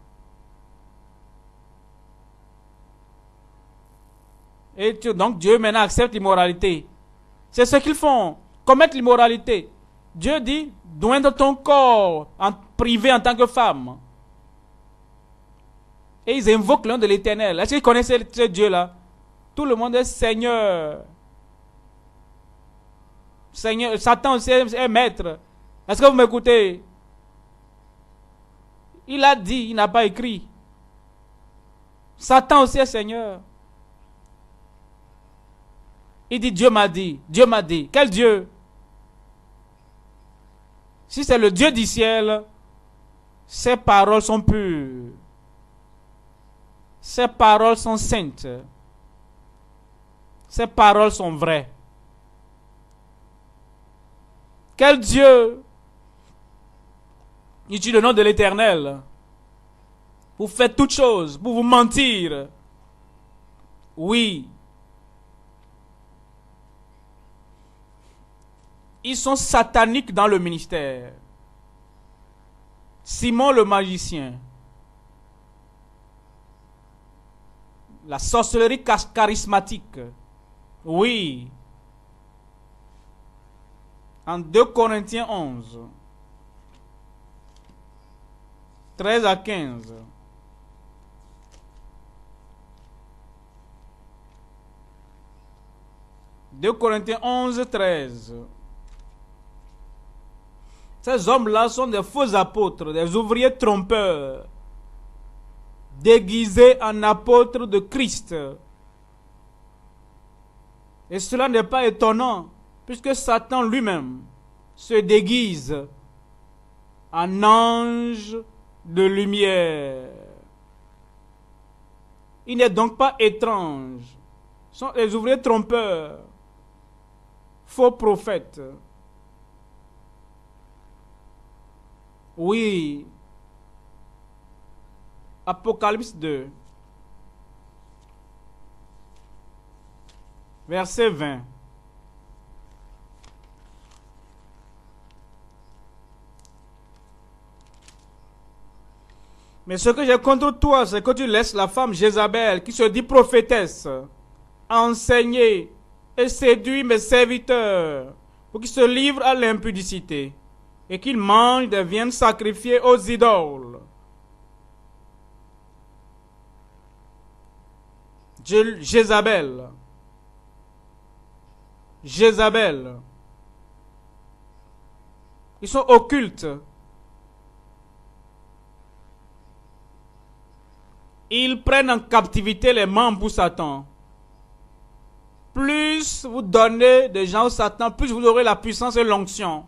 Et donc Dieu maintenant accepte l'immoralité. C'est ce qu'ils font. Commettre l'immoralité. Dieu dit, doindre ton corps en privé en tant que femme. Et ils invoquent le nom de l'Éternel. Est-ce qu'ils connaissaient ce Dieu-là? Tout le monde est Seigneur. Seigneur, Satan aussi est maître. Est-ce que vous m'écoutez? Il a dit, il n'a pas écrit. Satan aussi est Seigneur. Il dit Dieu m'a dit. Dieu m'a dit. Quel Dieu? Si c'est le Dieu du ciel, ses paroles sont pures. Ses paroles sont saintes. Ses paroles sont vraies. Quel Dieu utilise le nom de l'Éternel pour faire toutes choses, pour vous mentir? Oui. Ils sont sataniques dans le ministère. Simon le magicien. La sorcellerie charismatique. Oui. En 2 Corinthiens 11. 13 à 15. « 2 Corinthiens 11, 13. Ces hommes-là sont des faux apôtres, des ouvriers trompeurs, déguisés en apôtres de Christ. Et cela n'est pas étonnant, puisque Satan lui-même se déguise en ange de lumière. Il n'est donc pas étrange. Ce sont des ouvriers trompeurs, faux prophètes. Oui. Apocalypse 2. Verset 20. Mais ce que j'ai contre toi, c'est que tu laisses la femme Jézabel, qui se dit prophétesse, enseigner et séduire mes serviteurs pour qu'ils se livrent à l'impudicité et qu'ils mangent des viandes sacrifiées aux idoles. Jézabel. Jézabel. Ils sont occultes. Ils prennent en captivité les membres pour Satan. Plus vous donnez des gens au Satan, plus vous aurez la puissance et l'onction.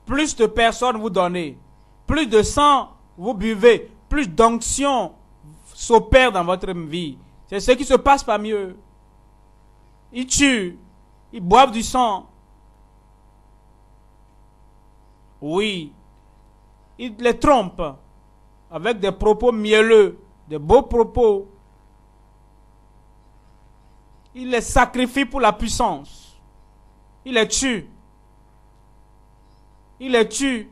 Plus de personnes vous donnez, plus de sang vous buvez, plus d'onction s'opère dans votre vie. C'est ce qui se passe parmi eux. Ils tuent, ils boivent du sang. Oui, ils les trompent avec des propos mielleux, des beaux propos. Ils les sacrifient pour la puissance. Ils les tuent. Il les tue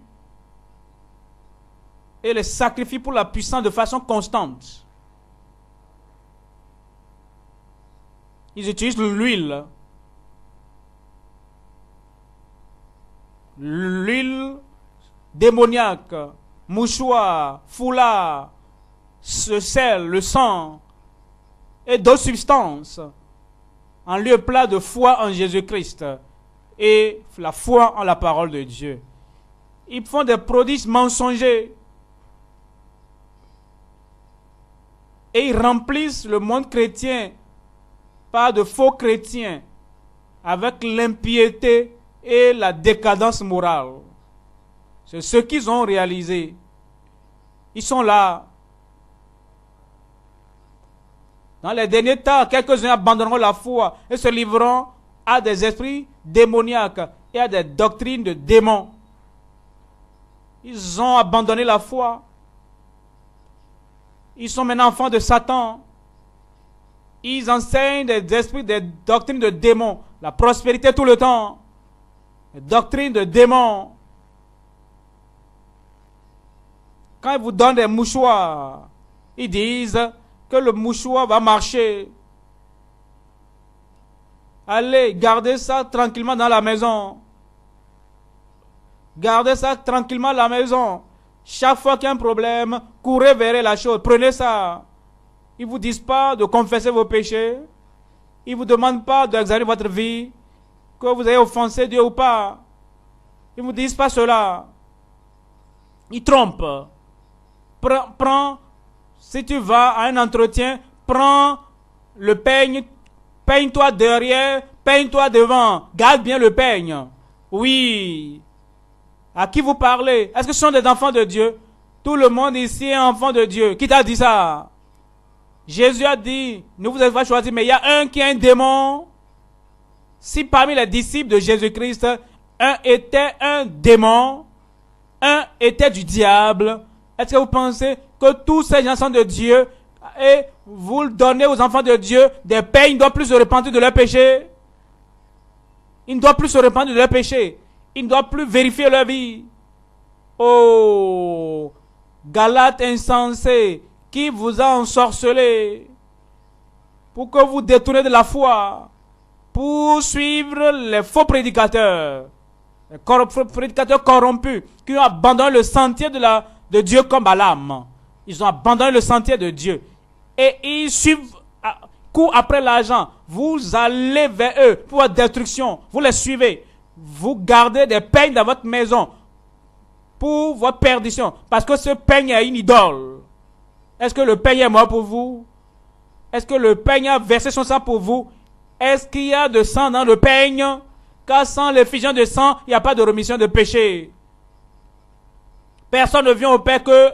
et les sacrifie pour la puissance de façon constante. Ils utilisent l'huile. L'huile démoniaque, mouchoir, foulard, ce sel, le sang et d'autres substances en lieu plat de foi en Jésus-Christ et la foi en la parole de Dieu. Ils font des prodiges mensongers. Et ils remplissent le monde chrétien par de faux chrétiens avec l'impiété et la décadence morale. C'est ce qu'ils ont réalisé. Ils sont là. Dans les derniers temps, quelques-uns abandonneront la foi et se livreront à des esprits démoniaques et à des doctrines de démons. Ils ont abandonné la foi. Ils sont maintenant enfants de Satan. Ils enseignent des esprits, des doctrines de démons. La prospérité tout le temps. Des doctrines de démons. Quand ils vous donnent des mouchoirs, ils disent que le mouchoir va marcher. Allez, gardez ça tranquillement dans la maison. Gardez ça tranquillement à la maison. Chaque fois qu'il y a un problème, courez vers la chose. Prenez ça. Ils ne vous disent pas de confesser vos péchés. Ils ne vous demandent pas d'examiner votre vie, que vous avez offensé Dieu ou pas. Ils ne vous disent pas cela. Ils trompent. Prends, si tu vas à un entretien, prends le peigne, peigne-toi derrière, peigne-toi devant. Garde bien le peigne. Oui. À qui vous parlez? Est-ce que ce sont des enfants de Dieu? Tout le monde ici est enfant de Dieu. Qui t'a dit ça? Jésus a dit, ne vous avez pas choisi, mais il y a un qui est un démon. Si parmi les disciples de Jésus-Christ, un était un démon, un était du diable, est-ce que vous pensez que tous ces gens sont de Dieu et vous donnez aux enfants de Dieu des peines, ils ne doivent plus se repentir de leurs péchés? Ils ne doivent plus se repentir de leurs péchés. Ils ne doivent plus vérifier leur vie. Oh, Galates insensés, qui vous a ensorcelé pour que vous détournez de la foi, pour suivre les faux prédicateurs, les prédicateurs corrompus, qui ont abandonné le sentier de Dieu comme Balaam. Ils ont abandonné le sentier de Dieu. Et ils suivent, courent après l'argent. Vous allez vers eux pour votre destruction. Vous les suivez. Vous gardez des peignes dans votre maison pour votre perdition. Parce que ce peigne est une idole. Est-ce que le peigne est mort pour vous? Est-ce que le peigne a versé son sang pour vous? Est-ce qu'il y a de sang dans le peigne? Car sans l'effusion de sang, il n'y a pas de rémission de péché. Personne ne vient au Père que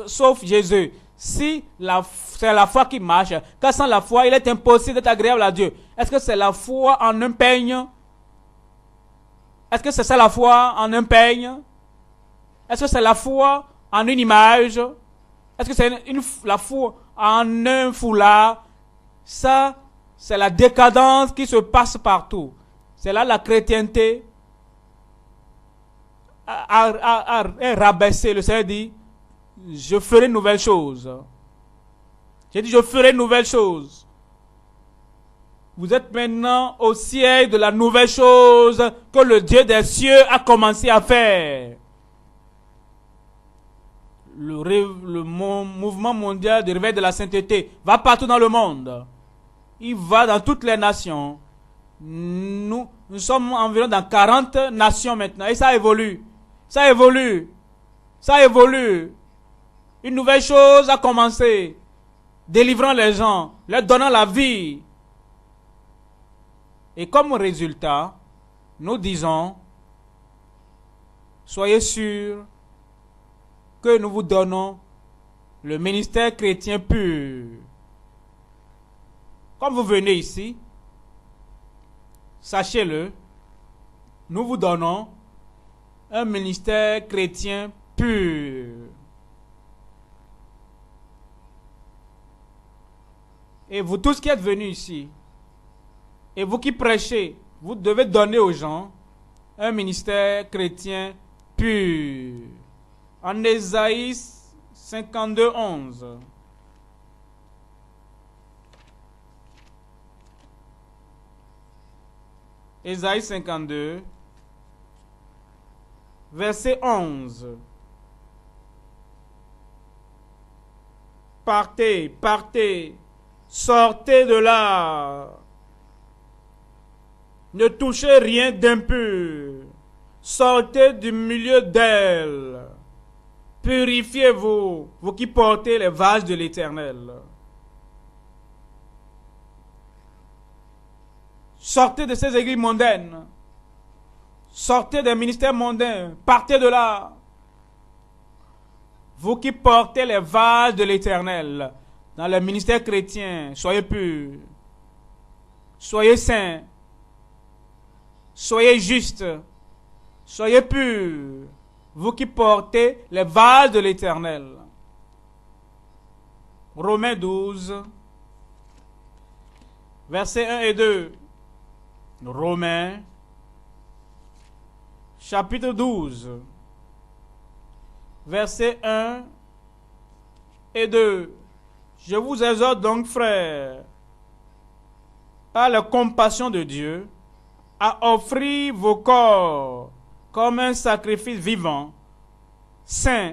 sauf Jésus. Si c'est la foi qui marche, car sans la foi, il est impossible d'être agréable à Dieu. Est-ce que c'est la foi en un peigne? Est-ce que c'est ça la foi en un peigne? Est-ce que c'est la foi en une image? Est-ce que c'est la foi en un foulard? Ça, c'est la décadence qui se passe partout. C'est là la chrétienté est rabaissée. Le Seigneur dit, je ferai une nouvelle chose. J'ai dit, je ferai une nouvelle chose. Vous êtes maintenant au siège de la nouvelle chose que le Dieu des cieux a commencé à faire. Le mouvement mondial de réveil de la sainteté va partout dans le monde. Il va dans toutes les nations. Nous sommes environ dans 40 nations maintenant. Et ça évolue. Ça évolue. Ça évolue. Une nouvelle chose a commencé. Délivrant les gens, leur donnant la vie. Et comme résultat, nous disons, soyez sûrs que nous vous donnons le ministère chrétien pur. Comme vous venez ici, sachez-le, nous vous donnons un ministère chrétien pur. Et vous tous qui êtes venus ici, et vous qui prêchez, vous devez donner aux gens un ministère chrétien pur. En Ésaïe 52, 11. Ésaïe 52, verset 11. Partez, partez, sortez de là. Ne touchez rien d'impur. Sortez du milieu d'elle. Purifiez-vous, vous qui portez les vases de l'Éternel. Sortez de ces églises mondaines. Sortez des ministères mondains. Partez de là. Vous qui portez les vases de l'Éternel. Dans le ministère chrétien, soyez purs. Soyez saints. Soyez justes. Soyez purs. Vous qui portez les vases de l'Éternel. Romains 12, versets 1 et 2. Romains, chapitre 12, versets 1 et 2. Je vous exhorte donc, frères, par la compassion de Dieu, à offrir vos corps comme un sacrifice vivant, saint,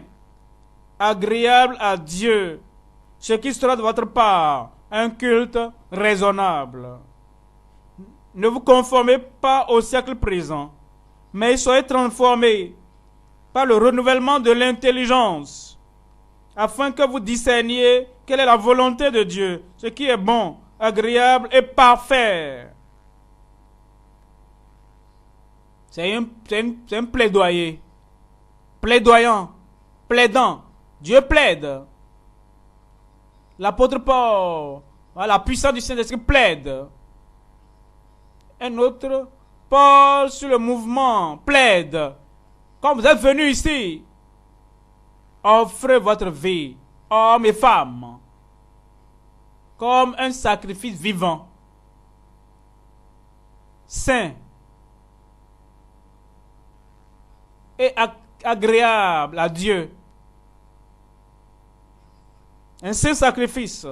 agréable à Dieu, ce qui sera de votre part un culte raisonnable. Ne vous conformez pas au siècle présent, mais soyez transformés par le renouvellement de l'intelligence, afin que vous discerniez quelle est la volonté de Dieu, ce qui est bon, agréable et parfait. C'est un plaidoyer. Plaidoyant. Plaidant. Dieu plaide. L'apôtre Paul, la puissance du Saint-Esprit plaide. Un autre, Paul sur le mouvement, plaide. Quand vous êtes venus ici, offrez votre vie, hommes et femmes, comme un sacrifice vivant, saint et agréable à Dieu. Un saint sacrifice.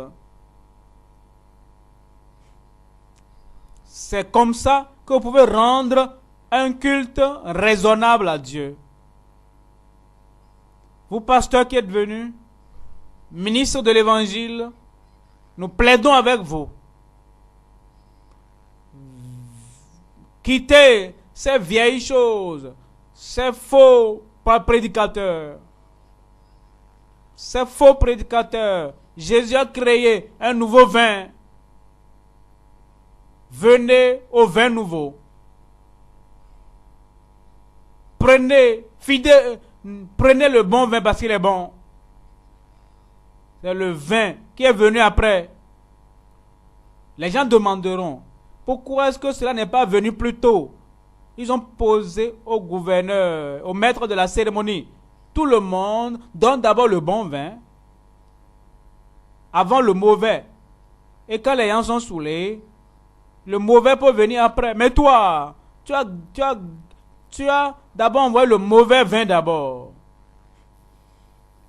C'est comme ça que vous pouvez rendre un culte raisonnable à Dieu. Vous, pasteurs qui êtes venus, ministres de l'Évangile, nous plaidons avec vous. Quittez ces vieilles choses, ces faux prédicateurs. Ces faux prédicateurs. Jésus a créé un nouveau vin. Venez au vin nouveau. Prenez le bon vin parce qu'il est bon. C'est le vin qui est venu après. Les gens demanderont, pourquoi est-ce que cela n'est pas venu plus tôt? Ils ont posé au gouverneur, au maître de la cérémonie. Tout le monde donne d'abord le bon vin, avant le mauvais. Et quand les gens sont saoulés, le mauvais peut venir après. Mais toi, tu as d'abord envoyé le mauvais vin d'abord.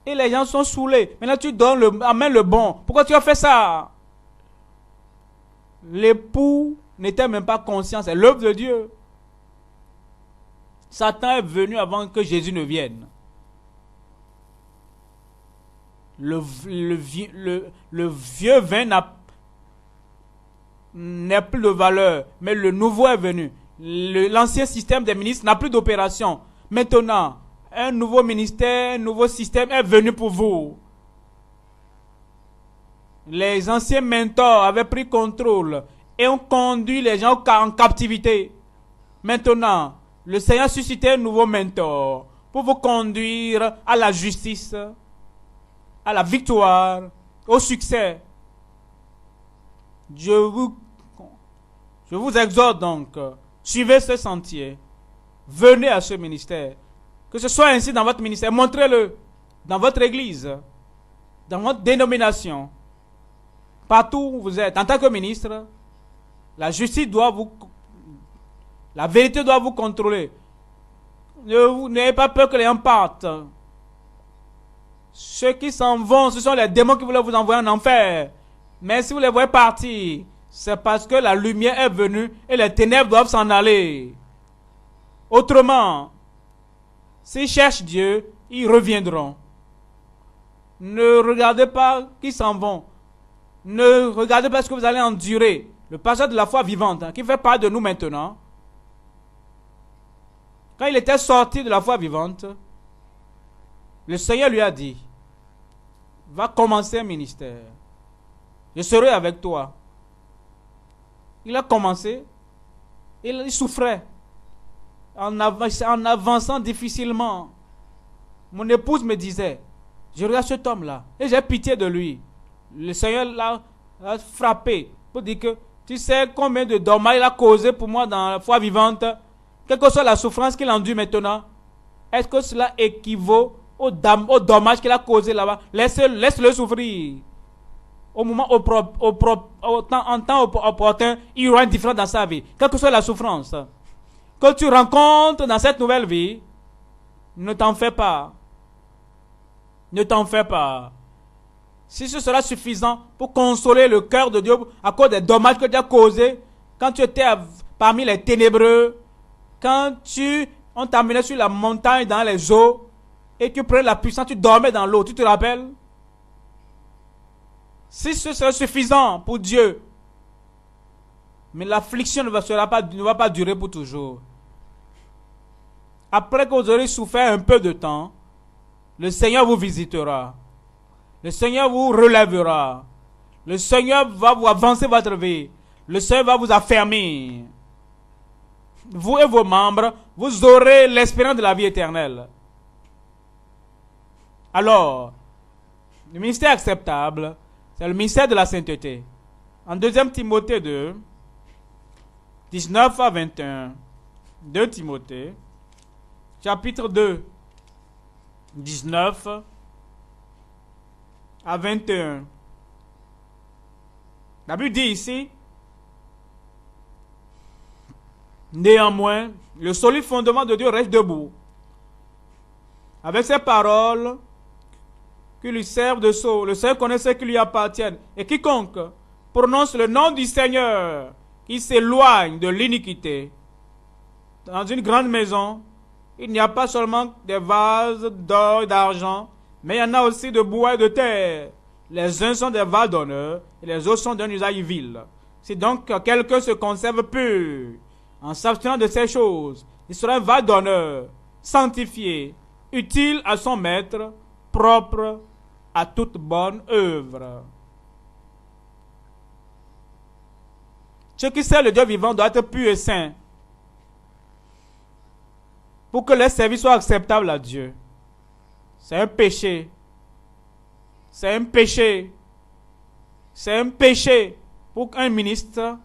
Et les gens sont saoulés. Maintenant tu amènes le bon. Pourquoi tu as fait ça? L'époux n'était même pas conscient. C'est l'œuvre de Dieu. Satan est venu avant que Jésus ne vienne. Le vieux vin n'est plus de valeur, mais le nouveau est venu. L'ancien système des ministres n'a plus d'opération. Maintenant, un nouveau ministère, un nouveau système est venu pour vous. Les anciens mentors avaient pris contrôle et ont conduit les gens en captivité. Maintenant, le Seigneur a suscité un nouveau mentor pour vous conduire à la justice, à la victoire, au succès. Je vous exhorte donc, suivez ce sentier, venez à ce ministère. Que ce soit ainsi dans votre ministère, montrez-le dans votre église, dans votre dénomination, partout où vous êtes. En tant que ministre, la justice la vérité doit vous contrôler. N'ayez pas peur que les gens partent. Ceux qui s'en vont, ce sont les démons qui voulaient vous envoyer en enfer. Mais si vous les voyez partir, c'est parce que la lumière est venue et les ténèbres doivent s'en aller. Autrement, s'ils cherchent Dieu, ils reviendront. Ne regardez pas qui s'en vont. Ne regardez pas ce que vous allez endurer. Le pasteur de la foi vivante, qui fait part de nous maintenant, quand il était sorti de la foi vivante, le Seigneur lui a dit, va commencer un ministère. Je serai avec toi. Il a commencé. Il souffrait. En avançant difficilement. Mon épouse me disait, je regarde cet homme-là et j'ai pitié de lui. Le Seigneur l'a frappé pour dire que tu sais combien de dommages il a causé pour moi dans la foi vivante. Quelle que soit la souffrance qu'il endure maintenant, est-ce que cela équivaut au dommage qu'il a causé là-bas? Laisse-le souffrir. Au moment en temps opportun, il y aura une différence dans sa vie. Quelle que soit la souffrance que tu rencontres dans cette nouvelle vie, ne t'en fais pas. Ne t'en fais pas. Si ce sera suffisant pour consoler le cœur de Dieu à cause des dommages que tu as causés, quand tu étais parmi les ténébreux, quand on t'amenait sur la montagne dans les eaux, et tu prenais la puissance, tu dormais dans l'eau, tu te rappelles? Si ce serait suffisant pour Dieu, mais l'affliction ne va pas durer pour toujours. Après que vous aurez souffert un peu de temps, le Seigneur vous visitera. Le Seigneur vous relèvera. Le Seigneur va vous avancer votre vie. Le Seigneur va vous affermir. Vous et vos membres, vous aurez l'espérance de la vie éternelle. Alors, le ministère acceptable, c'est le ministère de la sainteté. En 2 Timothée 2, 19 à 21. 2 Timothée, chapitre 2, 19 à 21. La Bible dit ici, néanmoins, le solide fondement de Dieu reste debout. Avec ces paroles qui lui servent de sceau, le Seigneur connaît ceux qui lui appartiennent. Et quiconque prononce le nom du Seigneur, qui s'éloigne de l'iniquité. Dans une grande maison, il n'y a pas seulement des vases d'or et d'argent, mais il y en a aussi de bois et de terre. Les uns sont des vases d'honneur et les autres sont d'un usage vil. Si donc quelqu'un se conserve pur, en s'abstenant de ces choses, il sera un vase d'honneur, sanctifié, utile à son maître, propre à toute bonne œuvre. Ceux qui servent le Dieu vivant doivent être purs et saints pour que leur service soit acceptable à Dieu. C'est un péché. C'est un péché. C'est un péché pour un ministre,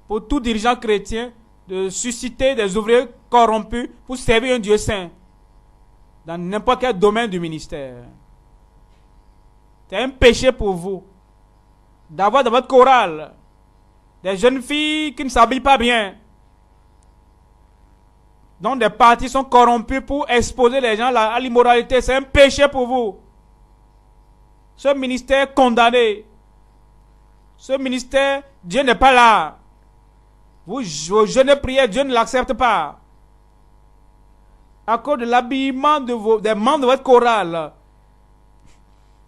pour tout dirigeant chrétien, de susciter des ouvriers corrompus pour servir un Dieu saint dans n'importe quel domaine du ministère. C'est un péché pour vous d'avoir dans votre chorale des jeunes filles qui ne s'habillent pas bien, dont des partis sont corrompus pour exposer les gens à l'immoralité. C'est un péché pour vous. Ce ministère est condamné. Ce ministère, Dieu n'est pas là. Vos jeunes prières, Dieu ne l'accepte pas. À cause de l'habillement des membres de votre chorale,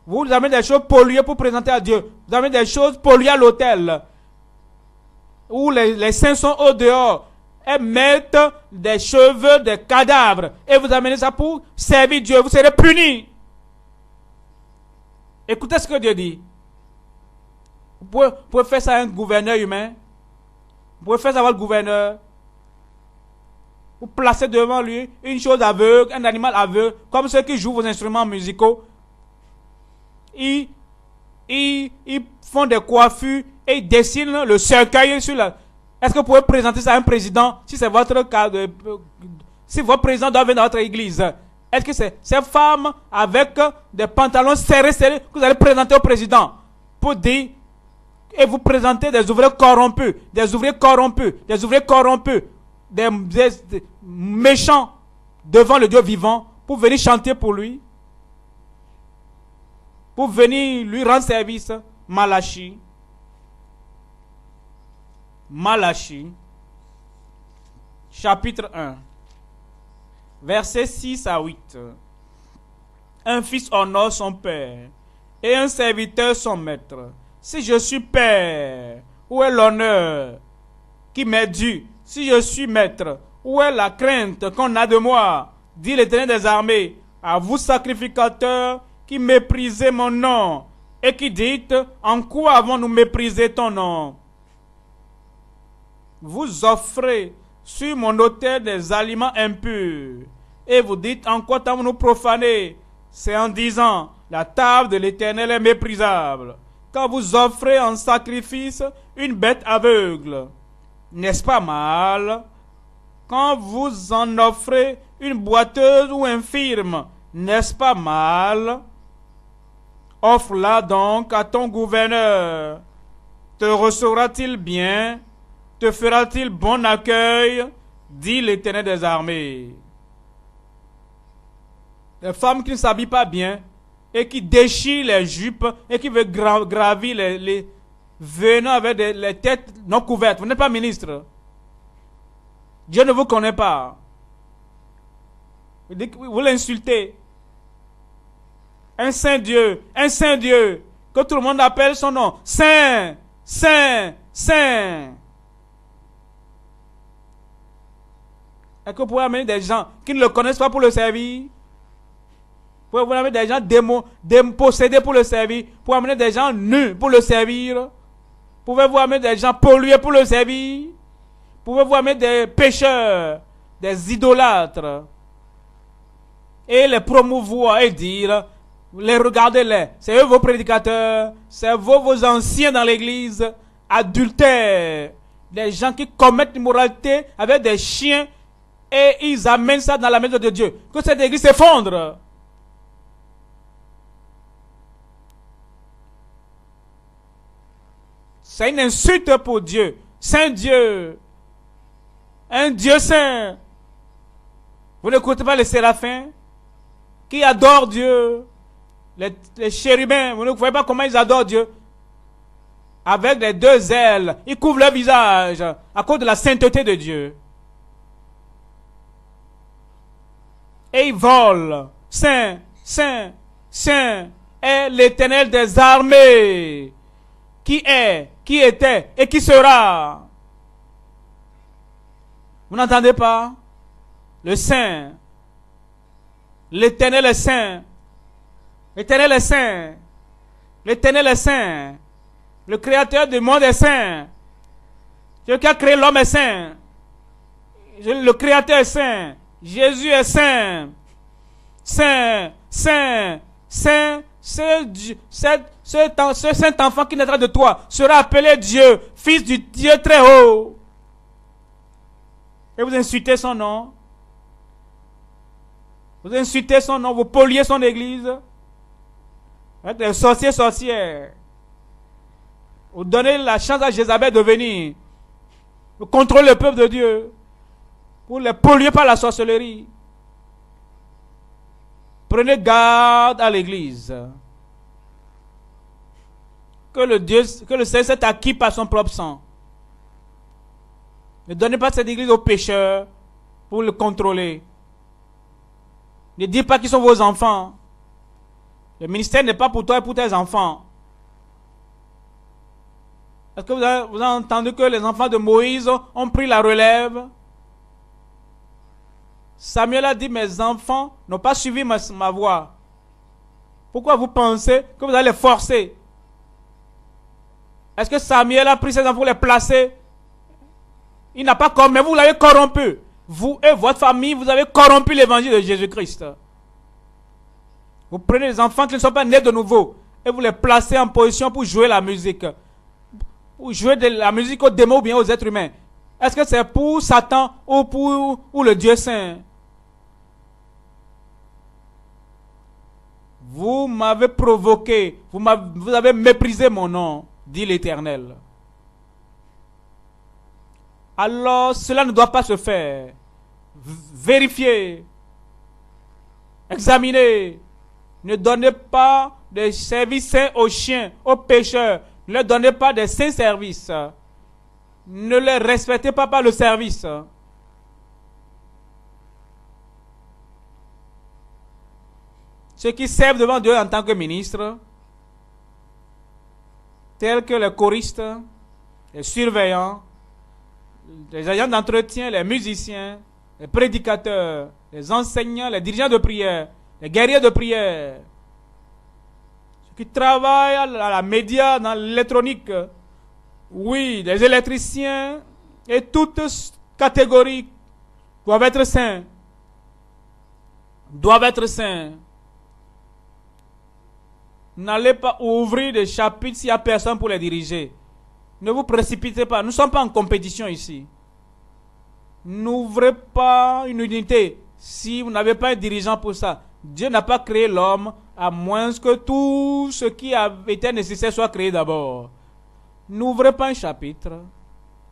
vous amenez des choses polluées pour présenter à Dieu. Vous amenez des choses polluées à l'autel, où les saints sont au dehors. Et mettent des cheveux, des cadavres. Et vous amenez ça pour servir Dieu. Vous serez punis. Écoutez ce que Dieu dit. Vous pouvez faire ça à un gouverneur humain. Vous pouvez faire ça à votre gouverneur. Vous placez devant lui une chose aveugle, un animal aveugle, comme ceux qui jouent vos instruments musicaux. Ils font des coiffures et ils dessinent le cercueil sur la... Est-ce que vous pouvez présenter ça à un président si c'est votre cas si votre président doit venir dans votre église? Est-ce que c'est ces femmes avec des pantalons serrés que vous allez présenter au président pour dire et vous présentez des ouvriers corrompus, des méchants devant le Dieu vivant pour venir chanter pour lui, pour venir lui rendre service? Malachie, chapitre 1, versets 6 à 8. Un fils honore son père, et un serviteur son maître. Si je suis père, où est l'honneur qui m'est dû? Si je suis maître, où est la crainte qu'on a de moi? Dit l'Éternel des armées. À vous, sacrificateurs, qui méprisez mon nom, et qui dites, en quoi avons-nous méprisé ton nom? Vous offrez sur mon autel des aliments impurs, et vous dites, en quoi avons-nous profané? C'est en disant, la table de l'Éternel est méprisable. Quand vous offrez en sacrifice une bête aveugle, n'est-ce pas mal? Quand vous en offrez une boiteuse ou infirme, n'est-ce pas mal? Offre-la donc à ton gouverneur. Te recevra-t-il bien? Te fera-t-il bon accueil? Dit l'Éternel des armées. Les femmes qui ne s'habillent pas bien et qui déchirent les jupes et qui veulent gravir venant avec les têtes non couvertes. Vous n'êtes pas ministre. Dieu ne vous connaît pas. Vous l'insultez. Un saint Dieu, un saint Dieu, que tout le monde appelle son nom. Saint, saint, saint. Est-ce que vous pouvez amener des gens qui ne le connaissent pas pour le servir? Vous pouvez amener des gens dépossédés pour le servir. Vous pouvez amener des gens nus pour le servir. Pouvez-vous amener des gens pollués pour le servir? Pouvez-vous amener des pécheurs, des idolâtres, et les promouvoir et dire, les regardez-les, c'est eux vos prédicateurs, c'est vos anciens dans l'église, adultères, des gens qui commettent l'immoralité avec des chiens et ils amènent ça dans la maison de Dieu. Que cette église s'effondre. C'est une insulte pour Dieu. Saint Dieu. Un Dieu saint. Vous n'écoutez pas les séraphins qui adorent Dieu. Les chérubins, vous ne voyez pas comment ils adorent Dieu. Avec les deux ailes, ils couvrent leur visage à cause de la sainteté de Dieu. Et ils volent. Saint, saint, saint est l'Éternel des armées. Qui est, qui était et qui sera. Vous n'entendez pas? Le Saint. L'Éternel est saint. L'Éternel est saint. L'Éternel est saint. Le Créateur du monde est saint. Celui qui a créé l'homme est saint. Le Créateur est saint. Jésus est saint. Saint, saint, saint. Ce saint enfant qui naîtra de toi sera appelé Dieu, fils du Dieu très haut. Et vous insultez son nom. Vous insultez son nom, vous polluez son église. Avec les sorciers, sorcières. Vous donnez la chance à Jézabel de venir. Vous contrôlez le peuple de Dieu. Vous les polluez par la sorcellerie. Prenez garde à l'église. Que le Seigneur s'est acquis par son propre sang. Ne donnez pas cette église aux pécheurs pour le contrôler. Ne dites pas qu'ils sont vos enfants. Le ministère n'est pas pour toi et pour tes enfants. Est-ce que vous avez entendu que les enfants de Moïse ont pris la relève? Samuel a dit, mes enfants n'ont pas suivi ma voie. Pourquoi vous pensez que vous allez les forcer? Est-ce que Samuel a pris ses enfants pour les placer? Il n'a pas corrompu, mais vous l'avez corrompu. Vous et votre famille, vous avez corrompu l'évangile de Jésus-Christ. Vous prenez les enfants qui ne sont pas nés de nouveau et vous les placez en position pour jouer la musique. Pour jouer de la musique aux démons ou bien aux êtres humains. Est-ce que c'est pour Satan ou pour le Dieu saint? Vous m'avez provoqué, vous avez méprisé mon nom, dit l'Éternel. Alors cela ne doit pas se faire. Vérifiez, examinez. Ne donnez pas des services saints aux chiens, aux pécheurs. Ne leur donnez pas des saints services. Ne les respectez pas par le service. Ceux qui servent devant Dieu en tant que ministres, tels que les choristes, les surveillants, les agents d'entretien, les musiciens, les prédicateurs, les enseignants, les dirigeants de prière, les guerriers de prière, ceux qui travaillent à la média, dans l'électronique, oui, les électriciens et toutes catégories doivent être saints. Doivent être saints. N'allez pas ouvrir des chapitres s'il n'y a personne pour les diriger. Ne vous précipitez pas. Nous ne sommes pas en compétition ici. N'ouvrez pas une unité si vous n'avez pas un dirigeant pour ça. Dieu n'a pas créé l'homme à moins que tout ce qui était nécessaire soit créé d'abord. N'ouvrez pas un chapitre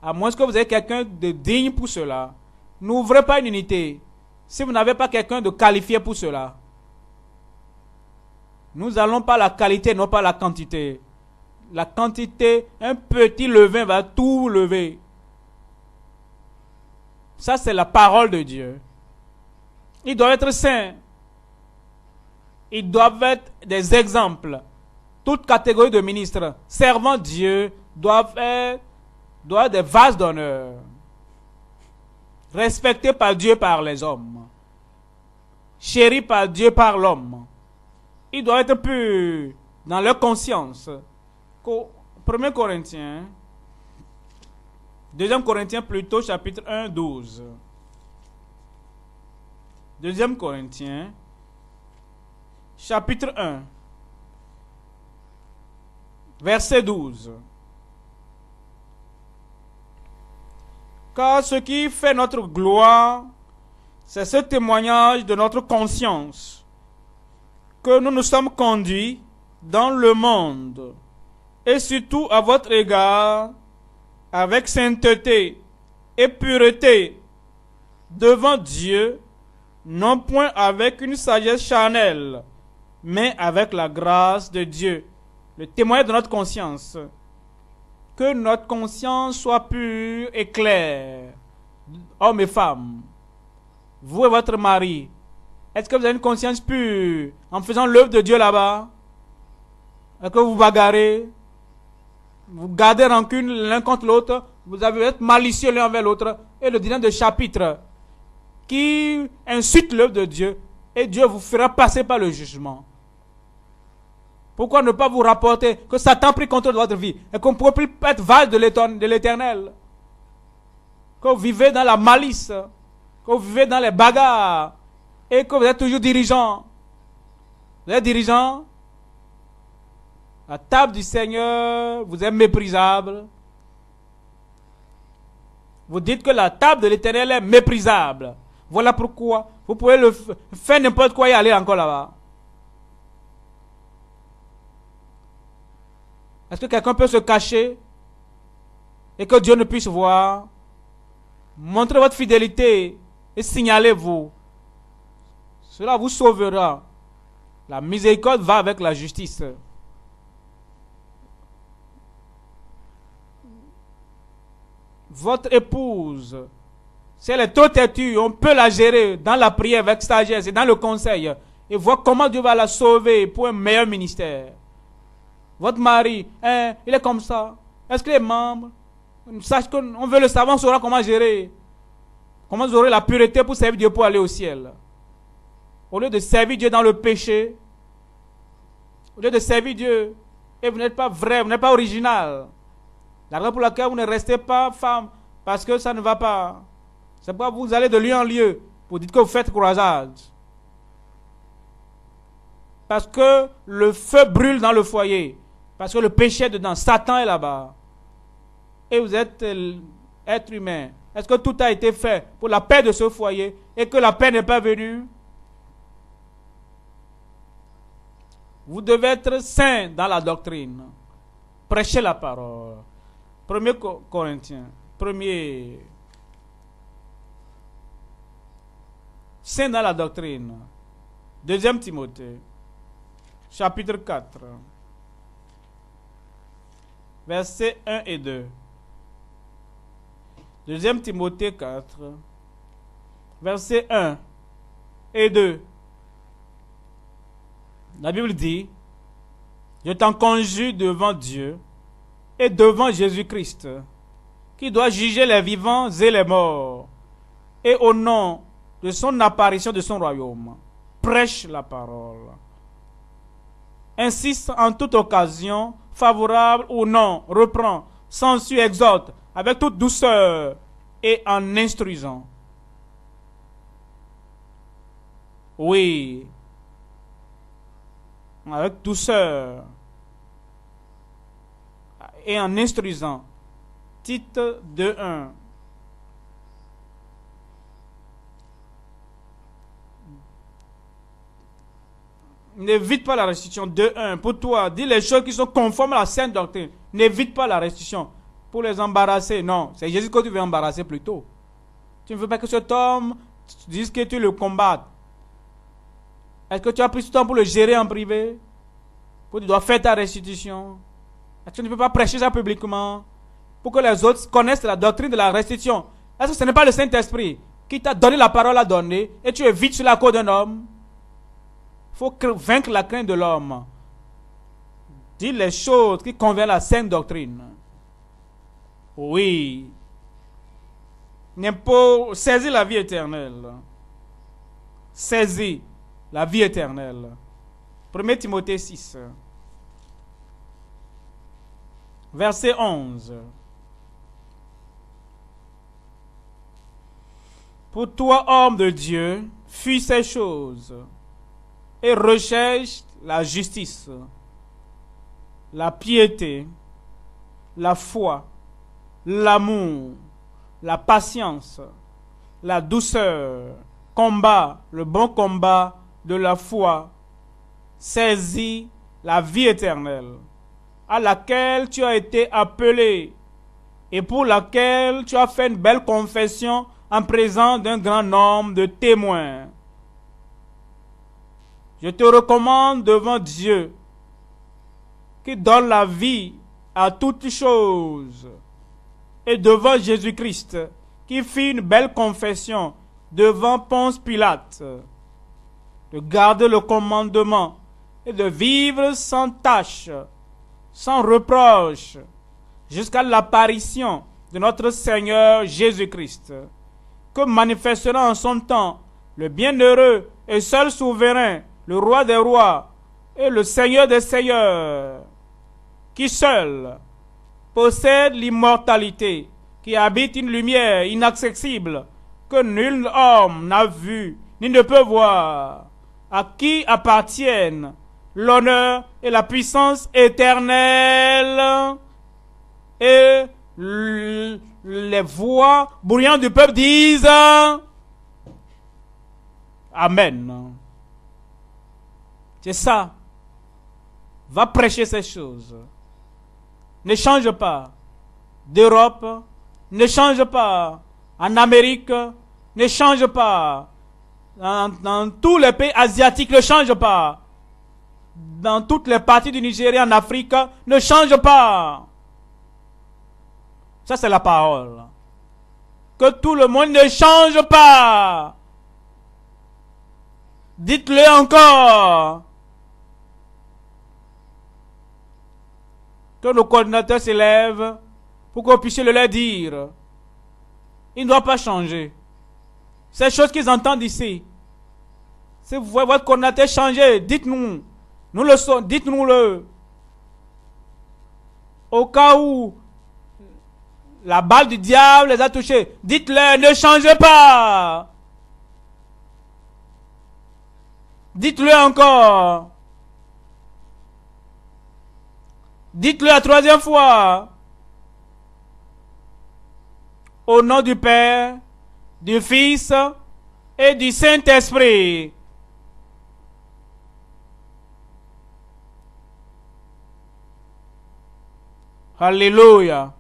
à moins que vous ayez quelqu'un de digne pour cela. N'ouvrez pas une unité si vous n'avez pas quelqu'un de qualifié pour cela. Nous allons par la qualité, non pas la quantité. La quantité, un petit levain va tout lever. Ça, c'est la parole de Dieu. Ils doivent être saints. Ils doivent être des exemples. Toute catégorie de ministres servant Dieu doivent être des vases d'honneur. Respectés par Dieu, par les hommes. Chéris par Dieu, par l'homme. Ils doivent être purs dans leur conscience. 1 Corinthiens, 2 Corinthiens plutôt, chapitre 1, 12. 2 Corinthiens, chapitre 1, verset 12. Car ce qui fait notre gloire, c'est ce témoignage de notre conscience, que nous nous sommes conduits dans le monde, et surtout à votre égard, avec sainteté et pureté, devant Dieu, non point avec une sagesse charnelle, mais avec la grâce de Dieu. Le témoignage de notre conscience. Que notre conscience soit pure et claire. Hommes et femmes, vous et votre mari, est-ce que vous avez une conscience pure en faisant l'œuvre de Dieu là-bas? Est-ce que vous bagarrez? Vous gardez rancune l'un contre l'autre? Vous avez être malicieux l'un envers l'autre? Et le dîner de chapitre qui insulte l'œuvre de Dieu, et Dieu vous fera passer par le jugement. Pourquoi ne pas vous rapporter que Satan a pris contrôle de votre vie et qu'on ne pourrait plus être val de l'Éternel? Que vous vivez dans la malice, que vous vivez dans les bagarres et que vous êtes toujours dirigeant. Vous êtes dirigeant. La table du Seigneur vous est méprisable. Vous dites que la table de l'Éternel est méprisable. Voilà pourquoi vous pouvez faire n'importe quoi et aller encore là-bas. Est-ce que quelqu'un peut se cacher et que Dieu ne puisse voir? Montrez votre fidélité et signalez-vous. Cela vous sauvera. La miséricorde va avec la justice. Votre épouse, si elle est trop têtue, on peut la gérer dans la prière avec sagesse et dans le conseil et voir comment Dieu va la sauver pour un meilleur ministère. Votre mari, il est comme ça. Est-ce qu'il est membre? Sache qu'on veut le savoir, on saura comment gérer. Comment vous aurez la pureté pour servir Dieu pour aller au ciel. Au lieu de servir Dieu dans le péché, au lieu de servir Dieu, et vous n'êtes pas vrai, vous n'êtes pas original. La raison pour laquelle vous ne restez pas femme, parce que ça ne va pas. C'est pourquoi vous allez de lieu en lieu pour dire que vous faites croisade. Parce que le feu brûle dans le foyer. Parce que le péché est dedans. Satan est là-bas. Et vous êtes être humain. Est-ce que tout a été fait pour la paix de ce foyer et que la paix n'est pas venue? Vous devez être saint dans la doctrine. Prêchez la parole. 1 Corinthiens. Saint dans la doctrine. 2 Timothée. Chapitre 4. Versets 1 et 2. 2 Timothée 4. Versets 1 et 2. La Bible dit: je t'en conjure devant Dieu et devant Jésus-Christ, qui doit juger les vivants et les morts, et au nom de son apparition de son royaume, prêche la parole. Insiste en toute occasion, favorable ou non, reprend, censure, exhorte, avec toute douceur et en instruisant. Oui, avec douceur et en instruisant. Tite 2:1. N'évite pas la restitution. 2:1. Pour toi, dis les choses qui sont conformes à la sainte doctrine. N'évite pas la restitution pour les embarrasser. Non, c'est Jésus que tu veux embarrasser plutôt. Tu ne veux pas que cet homme dise que tu le combattes. Est-ce que tu as pris ce temps pour le gérer en privé? Pour tu dois faire ta restitution. Est-ce que tu ne peux pas prêcher ça publiquement pour que les autres connaissent la doctrine de la restitution? Est-ce que ce n'est pas le Saint-Esprit qui t'a donné la parole à donner et tu évites sur la côte d'un homme? Il faut vaincre la crainte de l'homme. Dire les choses qui conviennent à la saine doctrine. Oui. N'importe, saisis la vie éternelle. Saisis la vie éternelle. 1 Timothée 6. Verset 11. Pour toi, homme de Dieu, fuis ces choses et recherche la justice, la piété, la foi, l'amour, la patience, la douceur, combat le bon combat de la foi, saisis la vie éternelle, à laquelle tu as été appelé et pour laquelle tu as fait une belle confession en présence d'un grand nombre de témoins. Je te recommande devant Dieu, qui donne la vie à toutes choses, et devant Jésus-Christ, qui fit une belle confession devant Ponce Pilate, de garder le commandement et de vivre sans tâche, sans reproche, jusqu'à l'apparition de notre Seigneur Jésus-Christ, que manifestera en son temps le bienheureux et seul souverain, le roi des rois et le Seigneur des seigneurs, qui seul possède l'immortalité, qui habite une lumière inaccessible que nul homme n'a vu ni ne peut voir, à qui appartiennent l'honneur et la puissance éternelle. Et les voix bruyantes du peuple disent Amen. C'est ça. Va prêcher ces choses. Ne change pas d'Europe, ne change pas en Amérique, ne change pas dans tous les pays asiatiques, ne change pas dans toutes les parties du Nigeria en Afrique, ne change pas. Ça c'est la parole. Que tout le monde ne change pas. Dites-le encore. Que nos coordinateurs s'élèvent pour que vous puissiez le leur dire. Il ne doit pas changer. Ces choses qu'ils entendent ici. Si vous voyez votre coordinateur changer, dites-nous. Nous le sommes, dites-nous-le. Au cas où la balle du diable les a touchés, dites-leur, ne changez pas. Dites-le encore. Dites-le la troisième fois. Au nom du Père, du Fils et du Saint-Esprit. Alléluia.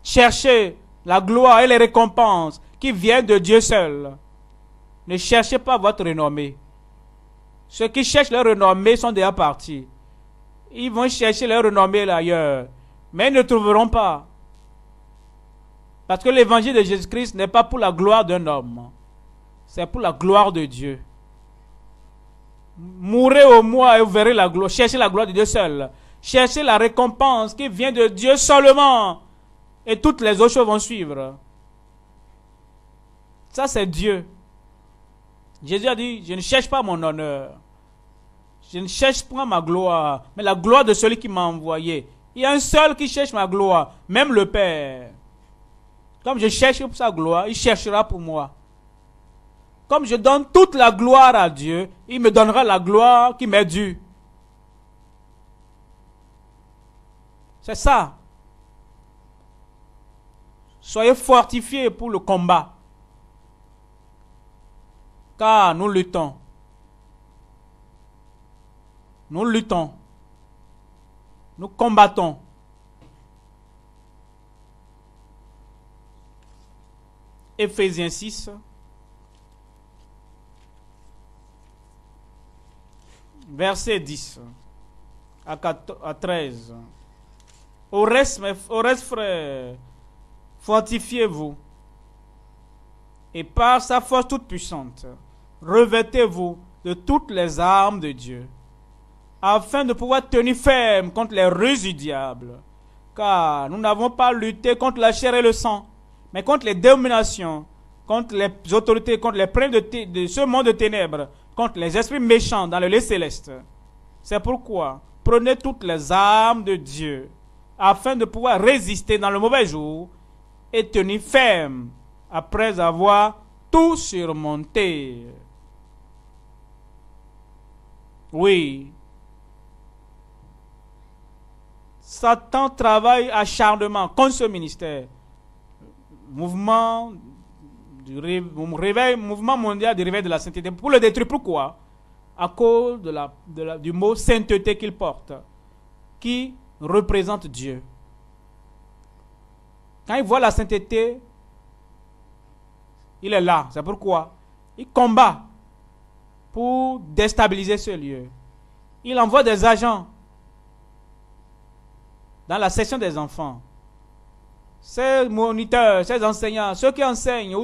Cherchez la gloire et les récompenses qui viennent de Dieu seul. Ne cherchez pas votre renommée. Ceux qui cherchent leur renommée sont déjà partis. Ils vont chercher leur renommée ailleurs. Mais ils ne trouveront pas. Parce que l'évangile de Jésus-Christ n'est pas pour la gloire d'un homme. C'est pour la gloire de Dieu. Mourrez au moi et vous verrez la gloire. Cherchez la gloire de Dieu seul. Cherchez la récompense qui vient de Dieu seulement. Et toutes les autres choses vont suivre. Ça c'est Dieu. Jésus a dit, je ne cherche pas mon honneur. Je ne cherche pas ma gloire, mais la gloire de celui qui m'a envoyé. Il y a un seul qui cherche ma gloire, même le Père. Comme je cherche pour sa gloire, il cherchera pour moi. Comme je donne toute la gloire à Dieu, il me donnera la gloire qui m'est due. C'est ça. Soyez fortifiés pour le combat. Car nous luttons. Nous luttons. Nous combattons. Éphésiens 6. Verset 10 à 13. Au reste, frères, fortifiez-vous et par sa force toute puissante, revêtez-vous de toutes les armes de Dieu, afin de pouvoir tenir ferme contre les ruses du diable. Car nous n'avons pas lutté contre la chair et le sang, mais contre les dominations, contre les autorités, contre les princes de ce monde de ténèbres, contre les esprits méchants dans le lieu céleste. C'est pourquoi prenez toutes les armes de Dieu, afin de pouvoir résister dans le mauvais jour et tenir ferme après avoir tout surmonté. Oui. Satan travaille acharnement contre ce ministère. Mouvement mondial du réveil de la sainteté. Pour le détruire, pourquoi? À cause du mot sainteté qu'il porte, qui représente Dieu. Quand il voit la sainteté, il est là. C'est pourquoi il combat pour déstabiliser ce lieu. Il envoie des agents dans la section des enfants. Ces moniteurs, ces enseignants, ceux qui enseignent,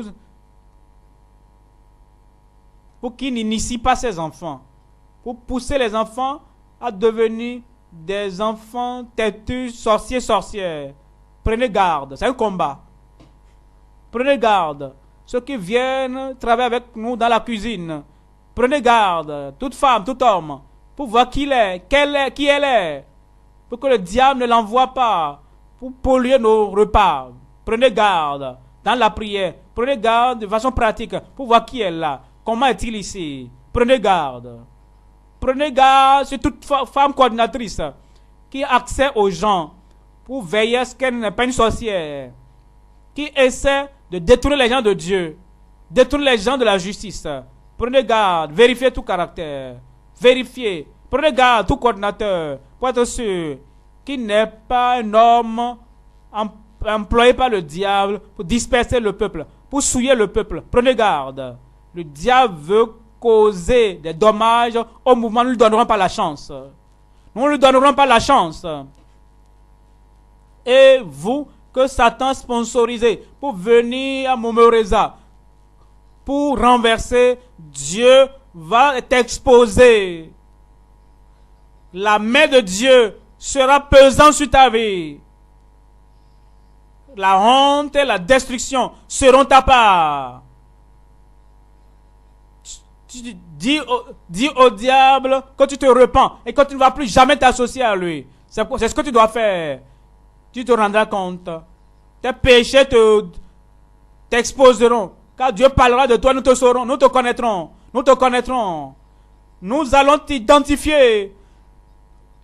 pour qu'ils n'initient pas ces enfants, pour pousser les enfants à devenir des enfants têtus, sorciers, sorcières. Prenez garde, c'est un combat. Prenez garde. Ceux qui viennent travailler avec nous dans la cuisine, prenez garde, toute femme, tout homme, pour voir qui elle est, pour que le diable ne l'envoie pas, pour polluer nos repas. Prenez garde dans la prière, prenez garde de façon pratique, pour voir qui est là, comment est-il ici. Prenez garde. Prenez garde sur toute femme coordinatrice qui a accès aux gens pour veiller à ce qu'elle n'est pas une sorcière, qui essaie de détruire les gens de Dieu, détruire les gens de la justice. Prenez garde, vérifiez tout caractère, vérifiez, prenez garde tout coordinateur, pour être sûr qu'il n'est pas un homme employé par le diable pour disperser le peuple, pour souiller le peuple. Prenez garde. Le diable veut causer des dommages au mouvement, nous ne lui donnerons pas la chance. Nous ne lui donnerons pas la chance. Et vous, que Satan sponsorisé pour venir à Momoreza, pour renverser, Dieu va t'exposer. La main de Dieu sera pesante sur ta vie. La honte et la destruction seront ta part. Tu dis au diable que tu te repens et que tu ne vas plus jamais t'associer à lui. C'est ce que tu dois faire. Tu te rendras compte. Tes péchés t'exposeront. Car Dieu parlera de toi, nous te saurons, nous te connaîtrons. Nous te connaîtrons. Nous allons t'identifier.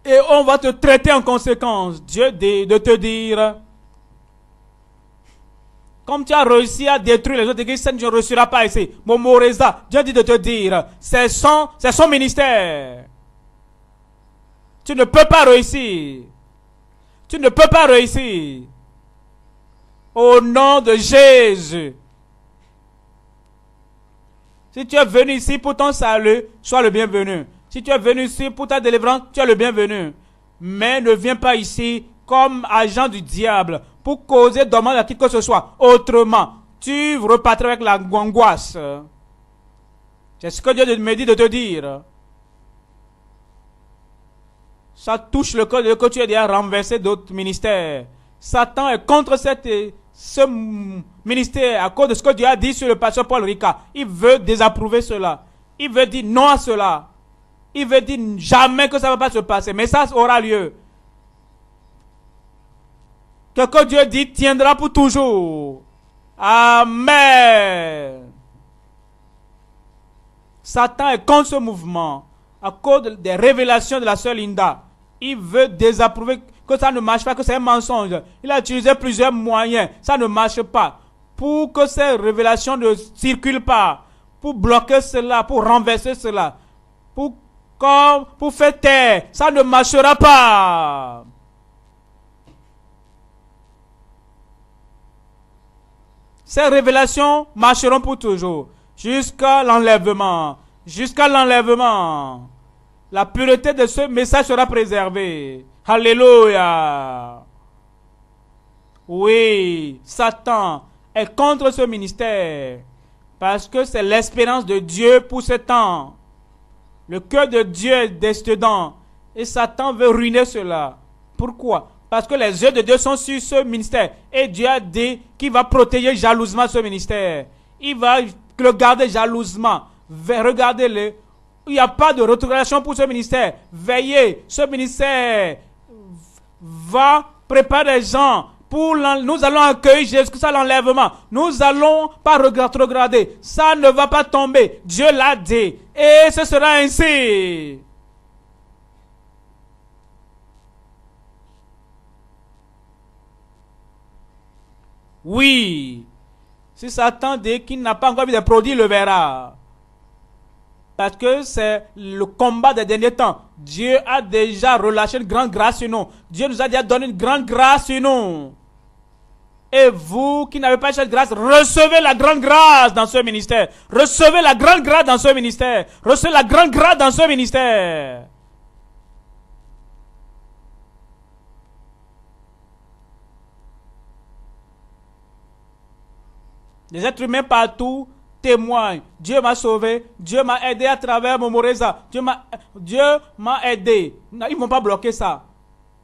Et on va te traiter en conséquence. Dieu dit de te dire, comme tu as réussi à détruire les autres églises, tu ne réussiras pas ici. Momoreza, Dieu dit de te dire, c'est son ministère. Tu ne peux pas réussir. Tu ne peux pas réussir. Au nom de Jésus. Si tu es venu ici pour ton salut, sois le bienvenu. Si tu es venu ici pour ta délivrance, tu es le bienvenu. Mais ne viens pas ici comme agent du diable pour causer dommage à qui que ce soit. Autrement, tu repartiras avec la angoisse. C'est ce que Dieu me dit de te dire. Ça touche le cœur de que tu es déjà renversé d'autres ministères. Satan est contre ce ministère à cause de ce que Dieu a dit sur le pasteur Paul Ricard. Il veut désapprouver cela. Il veut dire non à cela. Il veut dire jamais que ça ne va pas se passer. Mais ça aura lieu. Que Dieu dit tiendra pour toujours. Amen. Satan est contre ce mouvement à cause des révélations de la sœur Linda. Il veut désapprouver que ça ne marche pas, que c'est un mensonge. Il a utilisé plusieurs moyens. Ça ne marche pas. Pour que ces révélations ne circulent pas. Pour bloquer cela, pour renverser cela. Pour faire taire. Ça ne marchera pas. Ces révélations marcheront pour toujours. Jusqu'à l'enlèvement. Jusqu'à l'enlèvement. La pureté de ce message sera préservée. Alléluia. Oui, Satan est contre ce ministère. Parce que c'est l'espérance de Dieu pour ce temps. Le cœur de Dieu est dedans. Et Satan veut ruiner cela. Pourquoi? Parce que les yeux de Dieu sont sur ce ministère. Et Dieu a dit qu'il va protéger jalousement ce ministère. Il va le garder jalousement. Regardez-le. Il n'y a pas de rétrogradation pour ce ministère. Veillez. Ce ministère va préparer des gens. Nous allons accueillir Jésus à l'enlèvement. Nous allons pas rétrograder. Ça ne va pas tomber. Dieu l'a dit. Et ce sera ainsi. Oui. Si Satan dit qu'il n'a pas encore vu des produits, il le verra. Parce que c'est le combat des derniers temps. Dieu a déjà relâché une grande grâce sur nous. Dieu nous a déjà donné une grande grâce sur nous. Et vous qui n'avez pas cette grâce, recevez la grande grâce dans ce ministère. Recevez la grande grâce dans ce ministère. Recevez la grande grâce dans ce ministère. Les êtres humains partout témoignent. Dieu m'a sauvé. Dieu m'a aidé à travers Momoreza. Dieu m'a aidé. Ils ne vont pas bloquer ça.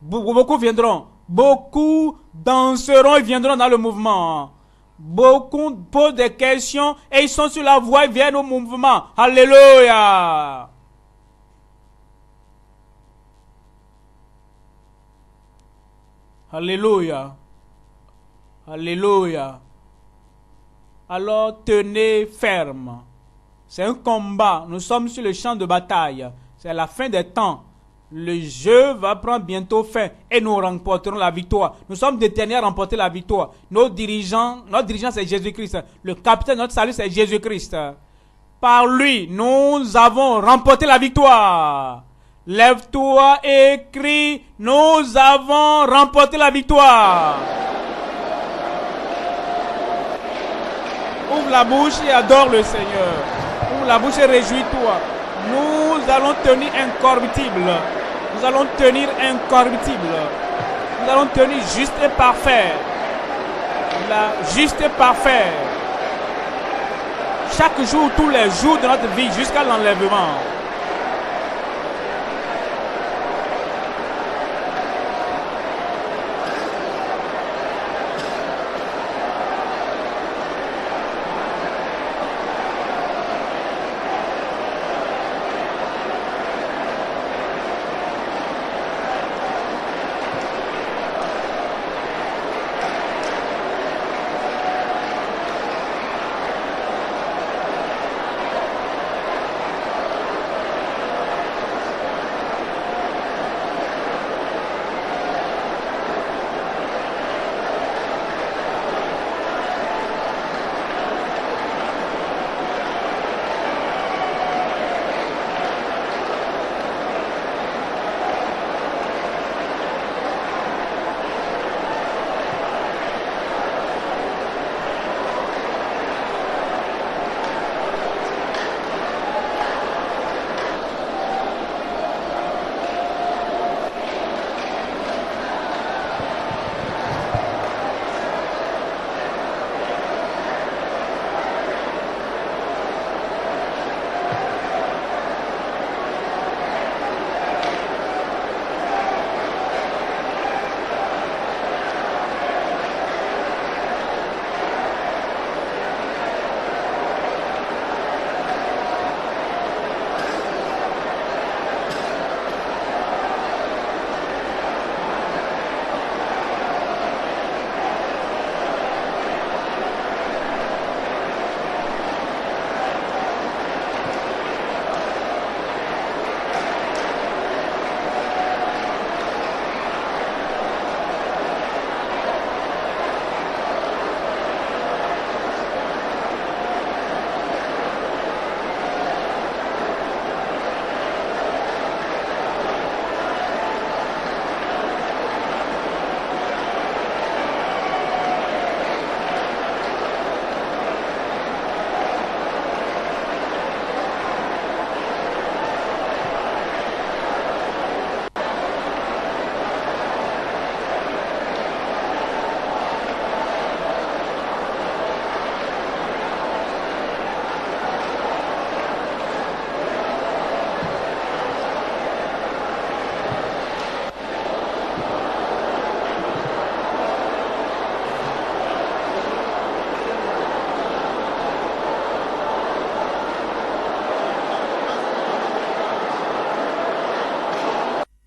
Beaucoup viendront. Beaucoup danseront et viendront dans le mouvement. Beaucoup posent des questions et ils sont sur la voie et viennent au mouvement. Alléluia. Alléluia. Alléluia. Alors tenez ferme. C'est un combat. Nous sommes sur le champ de bataille. C'est la fin des temps. Le jeu va prendre bientôt fin et nous remporterons la victoire. Nous sommes déterminés à remporter la victoire. Notre dirigeant c'est Jésus-Christ. Le capitaine de notre salut, c'est Jésus-Christ. Par lui, nous avons remporté la victoire. Lève-toi et crie, nous avons remporté la victoire. Ouvre la bouche et adore le Seigneur. Ouvre la bouche et réjouis-toi. Nous allons tenir incorruptible. Nous allons tenir incorruptible. Nous allons tenir juste et parfait. Juste et parfait. Chaque jour, tous les jours de notre vie, jusqu'à l'enlèvement.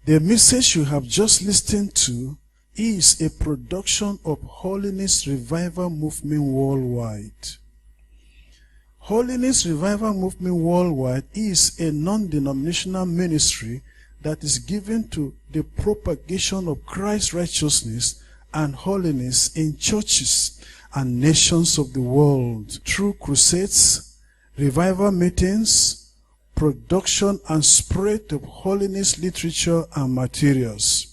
The message you have just listened to is a production of Holiness Revival Movement Worldwide. Holiness Revival Movement Worldwide is a non-denominational ministry that is given to the propagation of Christ's righteousness and holiness in churches and nations of the world through crusades, revival meetings, production and spread of holiness literature and materials.